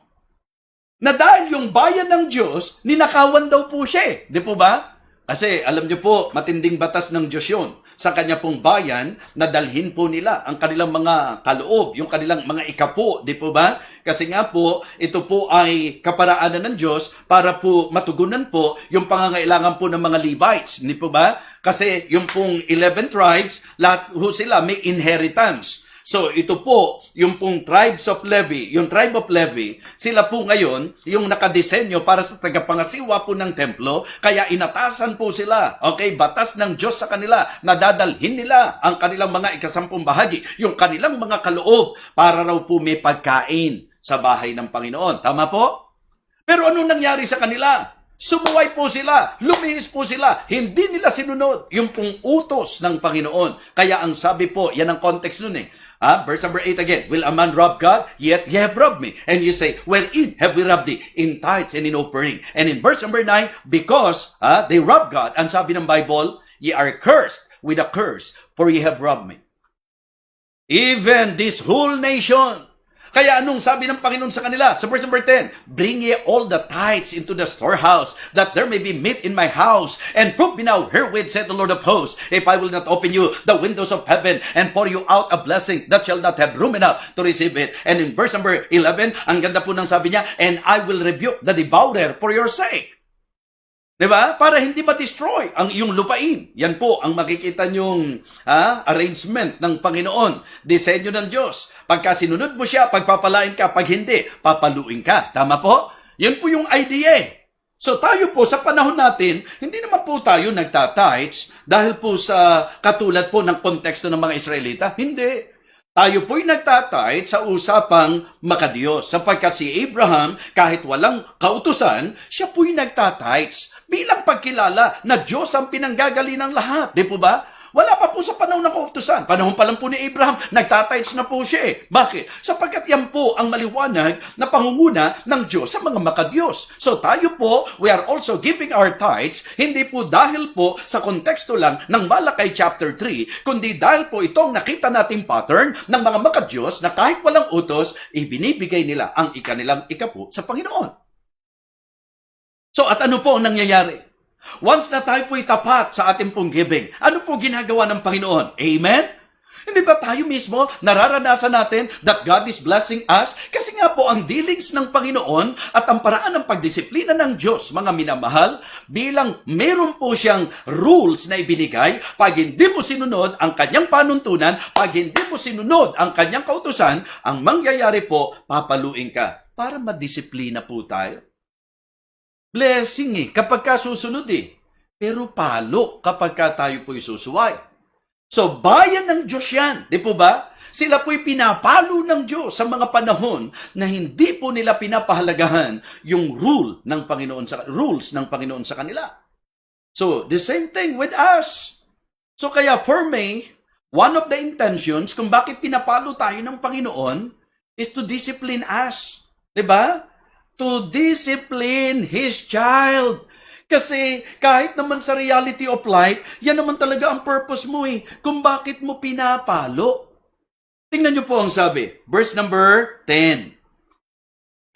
Na dahil yung bayan ng Diyos, ninakawan daw po siya eh. Di po ba? Kasi alam nyo po, matinding batas ng Diyos yun. Sa kanya pong bayan, nadalhin po nila ang kanilang mga kaloob, yung kanilang mga ikapo, di po ba? Kasi nga po, ito po ay kaparaanan ng Diyos para po matugunan po yung pangangailangan po ng mga Levites, di po ba? Kasi yung pong 11 tribes, lahat po sila may inheritance. So, ito po, yung pong tribes of Levi, yung tribe of Levi, sila po ngayon, yung nakadesenyo para sa tagapangasiwa po ng templo, kaya inatasan po sila, okay, batas ng Diyos sa kanila, nadadalhin nila ang kanilang mga ikasampung bahagi, yung kanilang mga kaloob, para raw po may pagkain sa bahay ng Panginoon. Tama po? Pero ano nangyari sa kanila? Sumuway po sila, lumihis po sila, hindi nila sinunod yung pong utos ng Panginoon. Kaya ang sabi po, yan ang context nun eh. Verse number 8 again, will a man rob God? Yet ye have robbed me. And you say, wherein have we robbed thee? In tithes and in offering. And in verse number 9, because they robbed God, ang sabi ng Bible, ye are cursed with a curse, for ye have robbed me. Even this whole nation. Kaya anong sabi ng Panginoon sa kanila? Sa verse number 10, bring ye all the tithes into the storehouse, that there may be meat in my house, and prove me now herewith, said the Lord of hosts, if I will not open you the windows of heaven, and pour you out a blessing that shall not have room enough to receive it. And in verse number 11, ang ganda po ng sabi niya, and I will rebuke the devourer for your sake. Diba? Para hindi ma-destroy ang iyong lupain. Yan po ang makikita nyong arrangement ng Panginoon. Disenyo ng Diyos. Pagka sinunod mo siya, pagpapalain ka. Pag hindi, papaluin ka. Tama po? Yan po yung idea. So tayo po sa panahon natin, hindi naman po tayo nagtatights dahil po sa katulad po ng konteksto ng mga Israelita. Hindi. Tayo po'y nagtatahit sa usapang makadiyos, sapagkat si Abraham, kahit walang kautusan, siya po'y nagtatahit bilang pagkilala na Diyos ang pinanggagaling ng lahat. Di po ba? Wala pa po sa panahon ng kautusan. Panahon pa lang po ni Abraham, nagtatights na po siya eh. Bakit? Sapagkat yan po ang maliwanag na pangunguna ng Diyos sa mga makadiyos. So tayo po, we are also giving our tithes, hindi po dahil po sa konteksto lang ng Malakay chapter 3, kundi dahil po itong nakita nating pattern ng mga makadiyos na kahit walang utos, ibinibigay nila ang ikanilang ikapo sa Panginoon. So at ano po ang nangyayari? Once na tayo po'y tapat sa ating pong giving, ano po ginagawa ng Panginoon? Amen? Hindi ba tayo mismo nararanasan natin that God is blessing us? Kasi nga po ang dealings ng Panginoon at ang paraan ng pagdisiplina ng Diyos, mga minamahal, bilang meron po siyang rules na ibinigay, pag hindi mo sinunod ang kanyang panuntunan, pag hindi mo sinunod ang kanyang kautusan, ang mangyayari po, papaluin ka para madisiplina po tayo. Blessing eh, kapag ka susunod eh. Pero palo kapag ka tayo po'y susuway. So, bayan ng Diyos yan. Di po ba? Sila po'y pinapalo ng Diyos sa mga panahon na hindi po nila pinapahalagahan yung rules ng Panginoon sa kanila. So, the same thing with us. So, kaya for me, one of the intentions kung bakit pinapalo tayo ng Panginoon is to discipline us. Di ba? To discipline His child. Kasi kahit naman sa reality of life, yan naman talaga ang purpose mo eh, kung bakit mo pinapalo. Tingnan niyo po ang sabi, verse number 10.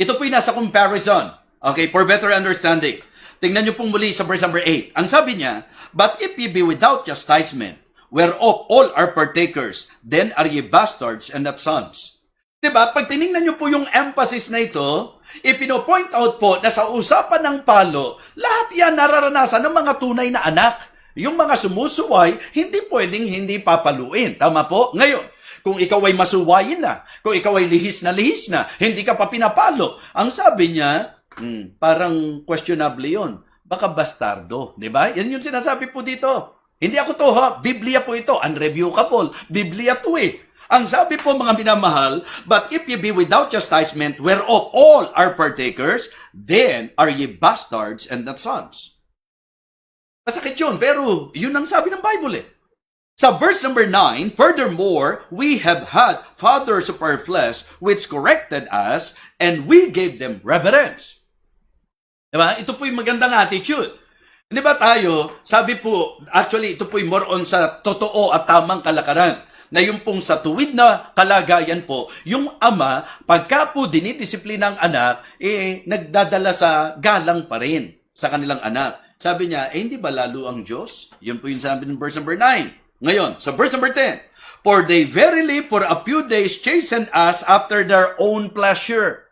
Ito po yung nasa comparison, okay, for better understanding. Tingnan niyo pong muli sa verse number 8. Ang sabi niya, but if ye be without chastisement, whereof all are partakers, then are ye bastards and not sons. Diba? Pag tinignan niyo po yung emphasis na ito, ipino-point out po na sa usapan ng palo, lahat yan nararanasan ng mga tunay na anak. Yung mga sumusuway, hindi pwedeng hindi papaluin. Tama po? Ngayon, kung ikaw ay masuwayin na, kung ikaw ay lihis na, hindi ka pa pinapalo. Ang sabi niya, parang questionable yun. Baka bastardo, di ba? Yan yung sinasabi po dito. Hindi ako to ha, Biblia po ito, unrebukable. Biblia to eh. Ang sabi po mga minamahal, but if ye be without chastisement, whereof all are partakers, then are ye bastards and not sons. Masakit yun, pero yun ang sabi ng Bible eh. Sa verse number 9, furthermore, we have had fathers of our flesh which corrected us, and we gave them reverence. Diba? Ito po yung magandang attitude. Di ba tayo, sabi po, actually ito po yung more on sa totoo at tamang kalakaran. Na yung pong sa tuwid na kalagayan po, yung ama, pagka po dinidisiplina ang anak, nagdadala sa galang pa rin sa kanilang anak. Sabi niya, hindi ba lalo ang Diyos? Yun po yung sabi ng verse number 9. Ngayon, sa verse number 10, for they verily for a few days chastened us after their own pleasure.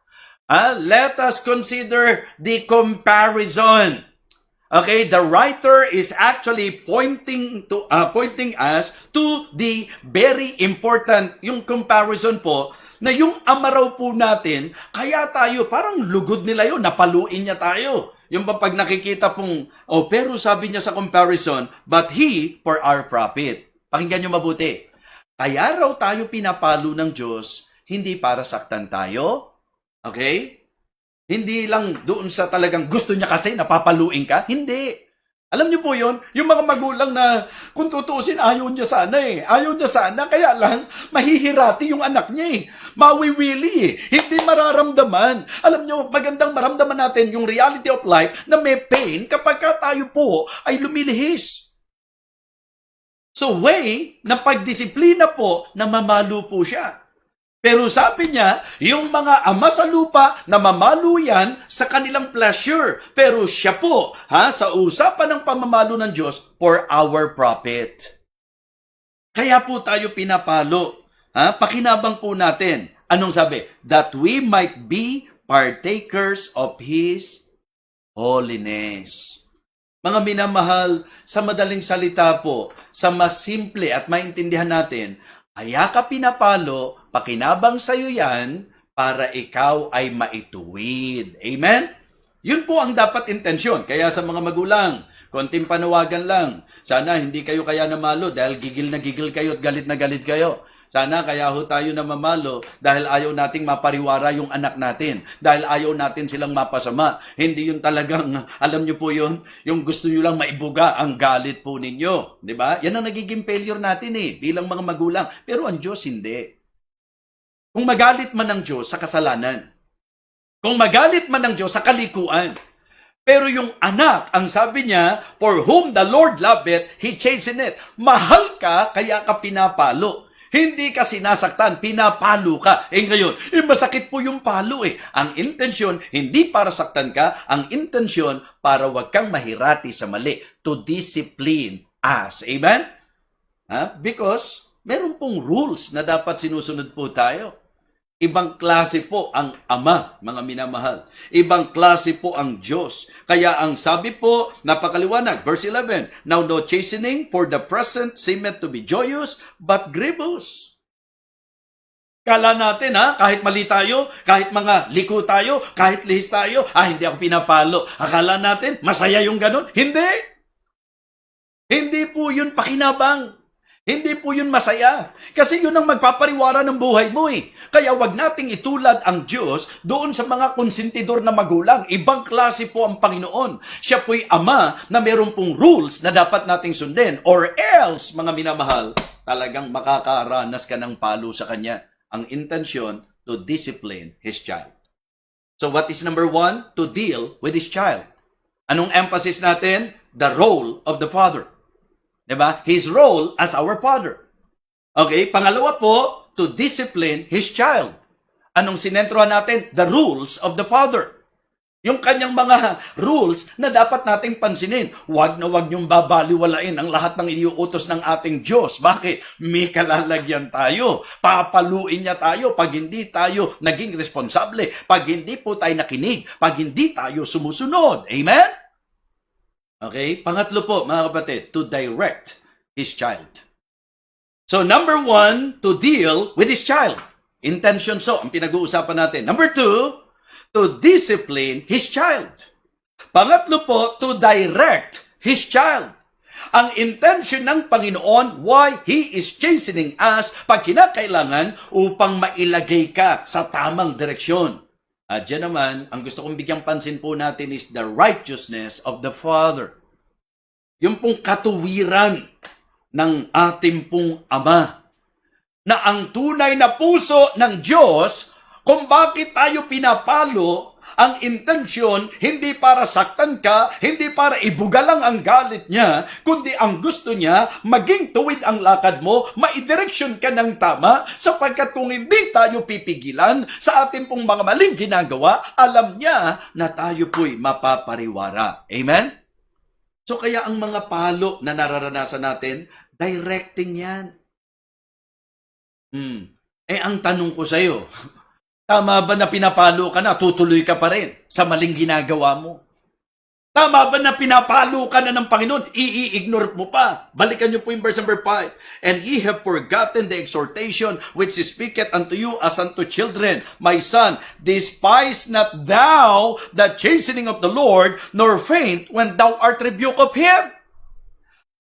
Let us consider the comparison. Okay, the writer is actually pointing us to the very important, yung comparison po, na yung ama raw po natin, kaya tayo, parang lugod nila yun, napaluin niya tayo. Yung pag nakikita pong, pero sabi niya sa comparison, but he for our profit. Pakinggan niyo mabuti. Kaya raw tayo pinapalo ng Diyos, hindi para saktan tayo. Okay? Hindi lang doon sa talagang gusto niya kasi napapaluin ka. Hindi. Alam niyo po yun? Yung mga magulang na kung tutuusin, ayaw niya sana eh. Ayaw niya sana, kaya lang mahihirati yung anak niya eh. Mawiwili eh. Hindi mararamdaman. Alam niyo, magandang maramdaman natin yung reality of life na may pain kapag tayo po ay lumilihis. So way na pagdisiplina po na mamalo po siya. Pero sabi niya, yung mga ama sa lupa, namamalo yan sa kanilang pleasure. Pero siya po, sa usapan ng pamamalo ng Diyos, for our profit. Kaya po tayo pinapalo. Pakinabang po natin. Anong sabi? That we might be partakers of His holiness. Mga minamahal, sa madaling salita po, sa mas simple at maintindihan natin, kaya ka pinapalo, pakinabang sa'yo yan para ikaw ay maituwid. Amen? Yun po ang dapat intensyon. Kaya sa mga magulang, konting panawagan lang. Sana hindi kayo kaya namalo dahil gigil na gigil kayo at galit na galit kayo. Sana kaya ho tayo na mamalo dahil ayaw nating mapariwara yung anak natin. Dahil ayaw natin silang mapasama. Hindi yun talagang, alam nyo po yun, yung gusto nyo lang maibuga ang galit po ninyo. Di ba? Yan ang nagiging failure natin bilang mga magulang. Pero ang Diyos hindi. Kung magalit man ng Diyos sa kasalanan, kung magalit man ng Diyos sa kalikuan, pero yung anak, ang sabi niya, for whom the Lord loveth, He chasteneth. Mahal ka, kaya ka pinapalo. Hindi ka sinasaktan, pinapalo ka. Ngayon, masakit po yung palo Ang intensyon, hindi para saktan ka, ang intensyon para wag kang mahirati sa mali. To discipline us. Amen? Because, meron pong rules na dapat sinusunod po tayo. Ibang klase po ang Ama, mga minamahal. Ibang klase po ang Diyos. Kaya ang sabi po, napakaliwanag, verse 11, now no chastening for the present seemeth to be joyous, but grievous. Kala natin kahit mali tayo, kahit mga liko tayo, kahit lihis tayo, hindi ako pinapalo. Akala natin, masaya yung ganun. Hindi! Hindi po yun pakinabang. Hindi po yun masaya. Kasi yun ang magpapariwara ng buhay mo Kaya wag nating itulad ang Diyos doon sa mga konsentidor na magulang. Ibang klase po ang Panginoon. Siya po'y Ama na meron pong rules na dapat nating sundin. Or else, mga minamahal, talagang makakaranas ka ng palo sa Kanya. Ang intensyon, to discipline His child. So what is number 1? To deal with His child. Anong emphasis natin? The role of the Father. Diba? His role as our father. Okay? Pangalawa po, to discipline His child. Anong sinentrohan natin? The rules of the father. Yung kanyang mga rules na dapat nating pansinin. Huwag na huwag niyong babaliwalain ang lahat ng iniuutos ng ating Diyos. Bakit? May kalalagyan tayo. Papaluin niya tayo pag hindi tayo naging responsable. Pag hindi po tayo nakinig. Pag hindi tayo sumusunod. Amen? Okay? Pangatlo po, mga kapatid, to direct his child. So, number one, to deal with his child. Intention so, ang pinag-uusapan natin. Number two, to discipline his child. Pangatlo po, to direct his child. Ang intention ng Panginoon, why He is chastening us pag kinakailangan upang mailagay ka sa tamang direksyon. At dyan naman, ang gusto kong bigyang pansin po natin is the righteousness of the Father. Yung pong katuwiran ng ating pong Ama. Na ang tunay na puso ng Diyos, kung bakit tayo pinapalo, ang intensyon, hindi para saktan ka, hindi para ibuga lang ang galit niya, kundi ang gusto niya, maging tuwid ang lakad mo, maidireksyon ka ng tama, sapagkat kung hindi tayo pipigilan sa ating pong mga maling ginagawa, alam niya na tayo po'y mapapariwara. Amen? So kaya ang mga palo na nararanasan natin, directing yan. Ang tanong ko sa'yo, tama ba na pinapalo ka na, tutuloy ka pa rin sa maling ginagawa mo? Tama ba na pinapalo ka na ng Panginoon, i-ignore mo pa? Balikan niyo po yung verse number 5. And ye have forgotten the exhortation which speaketh unto you as unto children. My son, despise not thou the chastening of the Lord, nor faint when thou art rebuked of Him.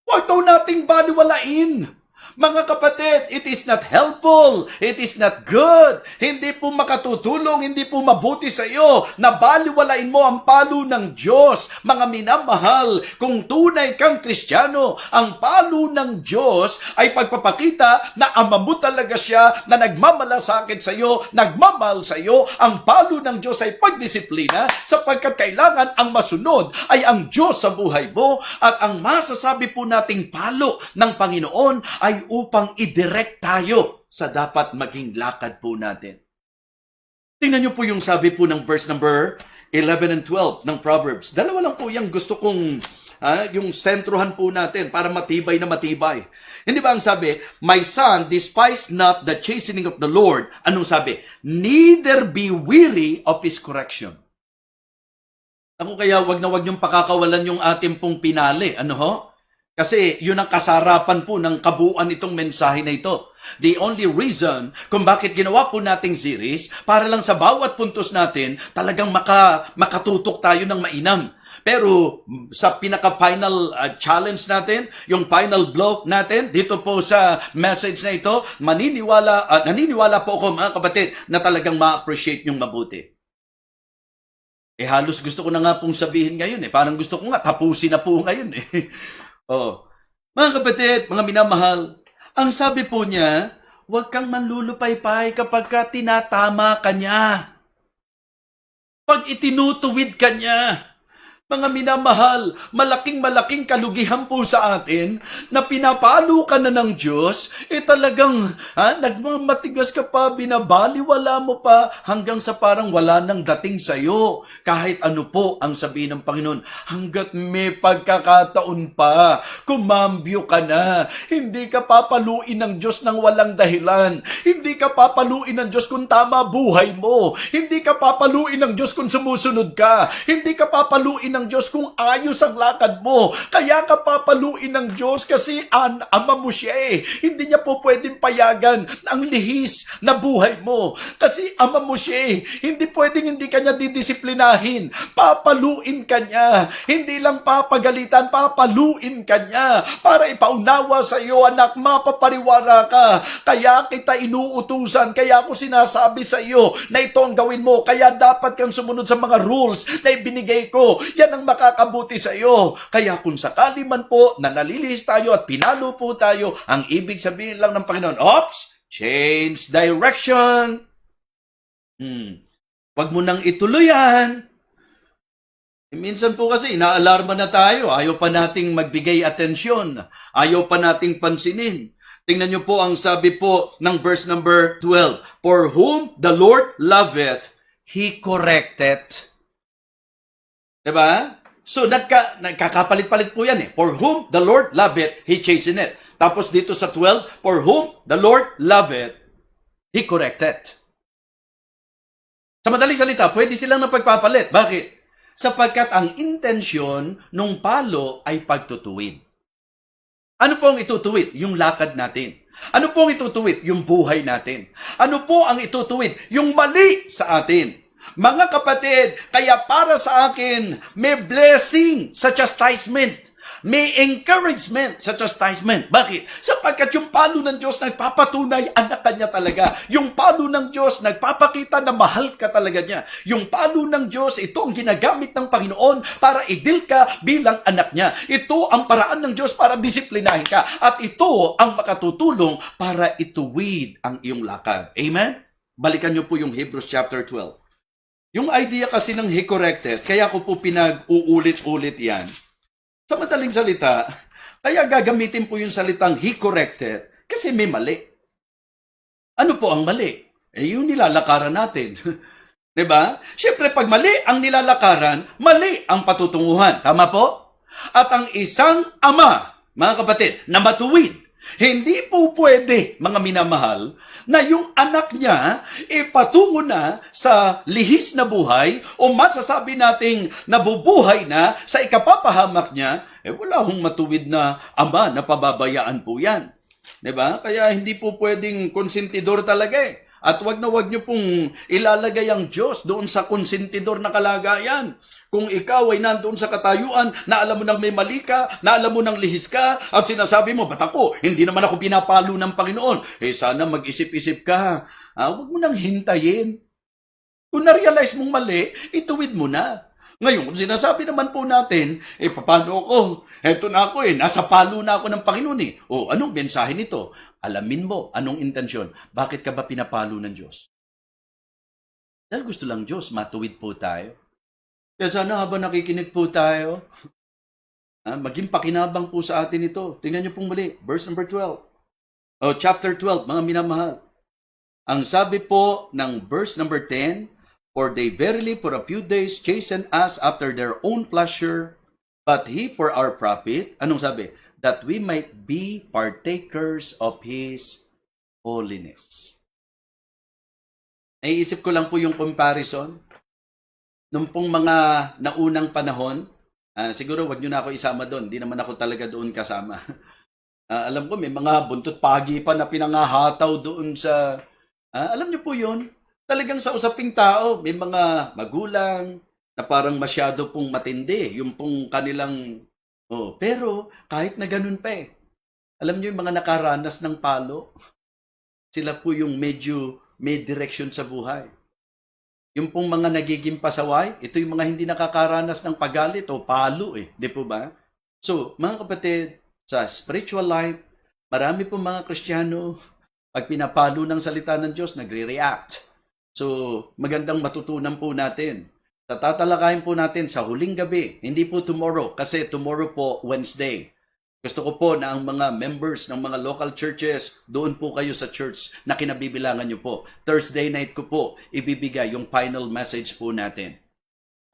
Huwag daw nating baliwalain. Mga kapatid, it is not helpful. It is not good. Hindi po makatutulong, hindi po mabuti sa iyo na baliwalain mo ang palo ng Diyos. Mga minamahal, kung tunay kang Kristiyano, ang palo ng Diyos ay pagpapakita na ama mo talaga siya, na nagmamalasakit sa iyo, nagmamahal sa iyo. Ang palo ng Diyos ay pagdisiplina sapagkat kailangan ang masunod ay ang Diyos sa buhay mo. At ang masasabi po nating palo ng Panginoon ay upang i-direct tayo sa dapat maging lakad po natin. Tingnan niyo po yung sabi po ng verse number 11 and 12 ng Proverbs. Dalawa lang po yung gusto kong yung sentruhan po natin para matibay na matibay. Hindi ba ang sabi, my son, despise not the chastening of the Lord. Anong sabi? Neither be weary of His correction. Ako kaya wag na wag niyong pakakawalan yung ating pong pinali. Ano ho? Kasi yun ang kasarapan po ng kabuuan itong mensahe na ito. The only reason kung bakit ginawa po nating series, para lang sa bawat puntos natin, talagang makatutok tayo ng mainam. Pero sa pinaka-final challenge natin, yung final blow natin, dito po sa message na ito, naniniwala po ako mga kapatid na talagang ma-appreciate yung mabuti. Halos gusto ko na nga pong sabihin ngayon. Parang gusto ko nga, tapusin na po ngayon. Oh. Mga kapatid, mga minamahal, ang sabi po niya, huwag kang manlulupaypay kapag ka tinatama ka niya. Pag itinutuwid ka niya, mga minamahal, malaking kalugihan po sa atin na pinapalo ka na ng Diyos, talagang nagmamatigas ka pa, binabaliwala mo pa hanggang sa parang wala nang dating sa'yo. Kahit ano po ang sabihin ng Panginoon, hanggat may pagkakataon pa, kumambyo ka na. Hindi ka papaluin ng Diyos ng walang dahilan. Hindi ka papaluin ng Diyos kung tama buhay mo. Hindi ka papaluin ng Diyos kung sumusunod ka. Hindi ka papaluin ng Diyos kung ayos ang lakad mo. Kaya ka papaluin ng Diyos kasi ama mo siya Hindi niya po pwedeng payagan ang lihis na buhay mo. Kasi ama mo siya Hindi pwedeng hindi ka niya didisiplinahin. Papaluin ka niya. Hindi lang papagalitan, papaluin ka niya. Para ipaunawa sa iyo, anak, mapapariwara ka. Kaya kita inuutusan. Kaya ako sinasabi sa iyo na ito ang gawin mo. Kaya dapat kang sumunod sa mga rules na ibinigay ko. Yan ang makakabuti sa iyo. Kaya kung sakali man po na nalilihis tayo at pinalo po tayo, ang ibig sabihin lang ng Panginoon, oops, change direction. Wag mo nang ituloy yan. Minsan po kasi, inaalarma na tayo. Ayaw pa nating magbigay atensyon. Ayaw pa nating pansinin. Tingnan niyo po ang sabi po ng verse number 12. For whom the Lord loveth, He correcteth. Diba? So, nagkakapalit-palit po yan For whom the Lord loveth, He chasteneth. Tapos dito sa 12, for whom the Lord loveth, He correcteth. Sa madaling salita, pwede silang napagpapalit. Bakit? Sapagkat ang intensyon ng palo ay pagtutuwid. Ano po ang itutuwid? Yung lakad natin. Ano po ang itutuwid? Yung buhay natin. Ano po ang itutuwid? Yung mali sa atin. Mga kapatid, kaya para sa akin, may blessing sa chastisement. May encouragement sa chastisement. Bakit? Sapagkat yung palo ng Diyos nagpapatunay, anak ka niya talaga. Yung palo ng Diyos nagpapakita na mahal ka talaga niya. Yung palo ng Diyos, ito ang ginagamit ng Panginoon para idil ka bilang anak niya. Ito ang paraan ng Diyos para disiplinahin ka. At ito ang makatutulong para ituwid ang iyong lakad. Amen? Balikan niyo po yung Hebrews chapter 12. Yung idea kasi ng he corrected, kaya ko po pinag-uulit-ulit yan. Sa madaling salita, kaya gagamitin po yung salitang he corrected kasi may mali. Ano po ang mali? Yung nilalakaran natin. Diba? Siyempre, pag mali ang nilalakaran, mali ang patutunguhan. Tama po? At ang isang ama, mga kapatid, na matuwid, hindi po pwede, mga minamahal, na yung anak niya ipatungo na sa lihis na buhay o masasabi nating nabubuhay na sa ikapapahamak niya, wala hong matuwid na ama na pababayaan po yan. Diba? Kaya hindi po pwedeng konsentidor talaga eh. At wag niyo pong ilalagay ang Diyos doon sa konsentidor na kalagayan. Kung ikaw ay nandoon sa katayuan, na alam mo nang may mali ka, na alam mo nang lihis ka, at sinasabi mo, ba't ako? Hindi naman ako pinapalo ng Panginoon. Sana mag-isip-isip ka. Huwag mo nang hintayin. Kung na-realize mong mali, ituwid mo na. Ngayon, kung sinasabi naman po natin, paano ako? Eto na ako nasa palo na ako ng Panginoon anong mensahe nito? Alamin mo, anong intensyon? Bakit ka ba pinapalo ng Diyos? Dahil gusto lang Diyos, matuwid po tayo. Kaya sana habang nakikinig po tayo, maging pakinabang po sa atin ito. Tingnan niyo pong muli, verse number 12. Chapter 12, mga minamahal. Ang sabi po ng verse number 10, for they verily for a few days chasten us after their own pleasure, but he for our profit, anong sabi? That we might be partakers of His holiness. Naiisip ko lang po yung comparison. Nung pong mga naunang panahon, siguro wag nyo na ako isama doon. Di naman ako talaga doon kasama. Alam ko may mga buntot pagi pa na pinangahataw doon sa... alam nyo po yun? Talagang sa usaping tao, may mga magulang na parang masyado pong matindi. Yung pong kanilang... pero kahit na ganun pa alam nyo yung mga nakaranas ng palo, sila po yung medyo may direction sa buhay. Yung pong mga nagiging pasaway, ito yung mga hindi nakakaranas ng pagalit o palo di po ba? So, mga kapatid, sa spiritual life, marami pong mga Kristiyano, pag pinapalo ng salita ng Diyos, nagre-react. So, magandang matutunan po natin. Tatalakayin po natin sa huling gabi, hindi po tomorrow, kasi tomorrow po Wednesday. Gusto ko po na ang mga members ng mga local churches, doon po kayo sa church na kinabibilangan nyo po. Thursday night ko po, ibibigay yung final message po natin.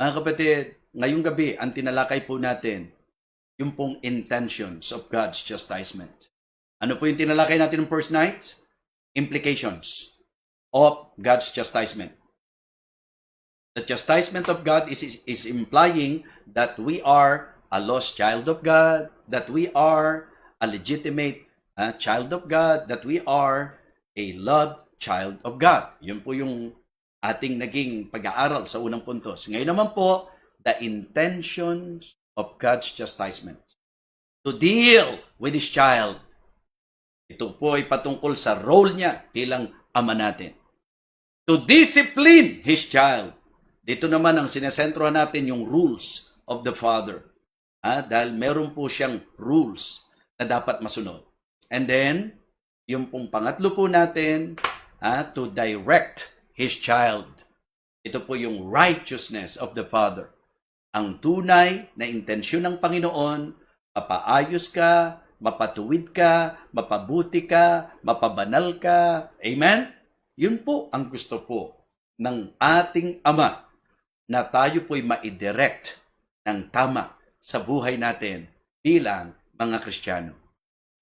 Mga kapatid, ngayong gabi, ang tinalakay po natin, yung pong intentions of God's chastisement. Ano po yung tinalakay natin ng first night? Implications of God's chastisement. The chastisement of God is implying that we are a lost child of God, that we are a legitimate child of God, that we are a loved child of God. Yun po yung ating naging pag-aaral sa unang puntos. Ngayon naman po, the intentions of God's chastisement. To deal with His child. Ito po ay patungkol sa role niya bilang ama natin. To discipline His child. Dito naman ang sinesentrohan natin yung rules of the Father. Dahil meron po siyang rules na dapat masunod. And then, yung pong pangatlo po natin, to direct His child. Ito po yung righteousness of the Father. Ang tunay na intensyon ng Panginoon, mapaayos ka, mapatuwid ka, mapabuti ka, mapabanal ka. Amen? Yun po ang gusto po ng ating Ama, na tayo po'y maidirect ng tama sa buhay natin bilang mga Kristiyano.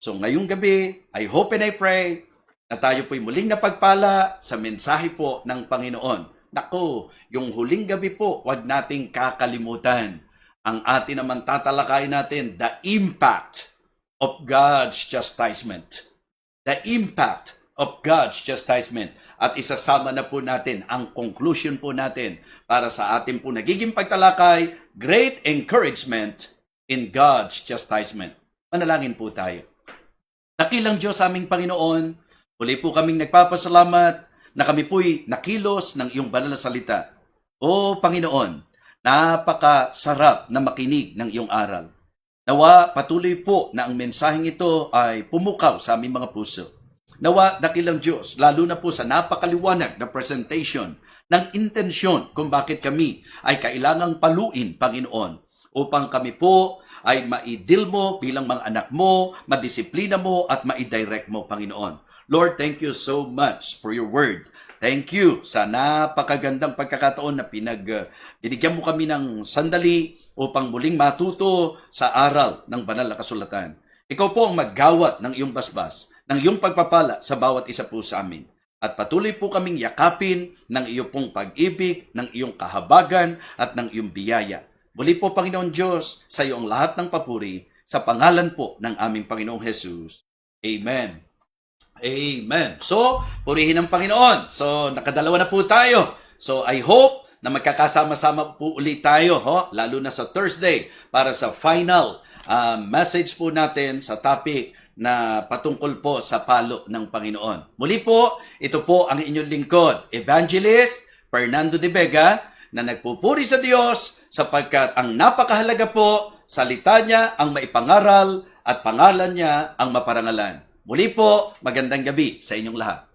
So ngayong gabi, I hope and I pray na tayo po'y muling napagpala sa mensahe po ng Panginoon. Naku, yung huling gabi po, wag nating kakalimutan. Ang atin naman tatalakayin natin, the impact of God's chastisement. The impact of God's chastisement. At isasama na po natin ang conclusion po natin para sa ating po nagiging pagtalakay, great encouragement in God's chastisement. Manalangin po tayo. Dakilang Diyos aming Panginoon, muli po kaming nagpapasalamat na kami po'y nakilos ng iyong banal na salita. O Panginoon, napakasarap na makinig ng iyong aral. Nawa patuloy po na ang mensaheng ito ay pumukaw sa aming mga puso. Nawa dakilang Diyos, lalo na po sa napakaliwanag na presentation ng intensyon kung bakit kami ay kailangang paluin, Panginoon, upang kami po ay maidil mo bilang mga anak mo, madisiplina mo at maidirect mo, Panginoon. Lord, thank you so much for your word. Thank you sa napakagandang pagkakataon na binigyan mo kami ng sandali upang muling matuto sa aral ng banal na kasulatan. Ikaw po ang maggawat ng iyong basbas, ng iyong pagpapala sa bawat isa po sa amin. At patuloy po kaming yakapin ng iyong pong pag-ibig, ng iyong kahabagan at ng iyong biyaya. Muli po, Panginoon Diyos, sa iyong lahat ng papuri, sa pangalan po ng aming Panginoong Jesus. Amen. Amen. So, purihin ang Panginoon. So, nakadalawa na po tayo. So, I hope na magkakasama-sama po ulit tayo, lalo na sa Thursday, para sa final message po natin sa topic na patungkol po sa palo ng Panginoon. Muli po, ito po ang inyong lingkod, Evangelist Fernando de Vega, na nagpupuri sa Diyos sapagkat ang napakahalaga po, salita niya ang maipangaral at pangalan niya ang maparangalan. Muli po, magandang gabi sa inyong lahat.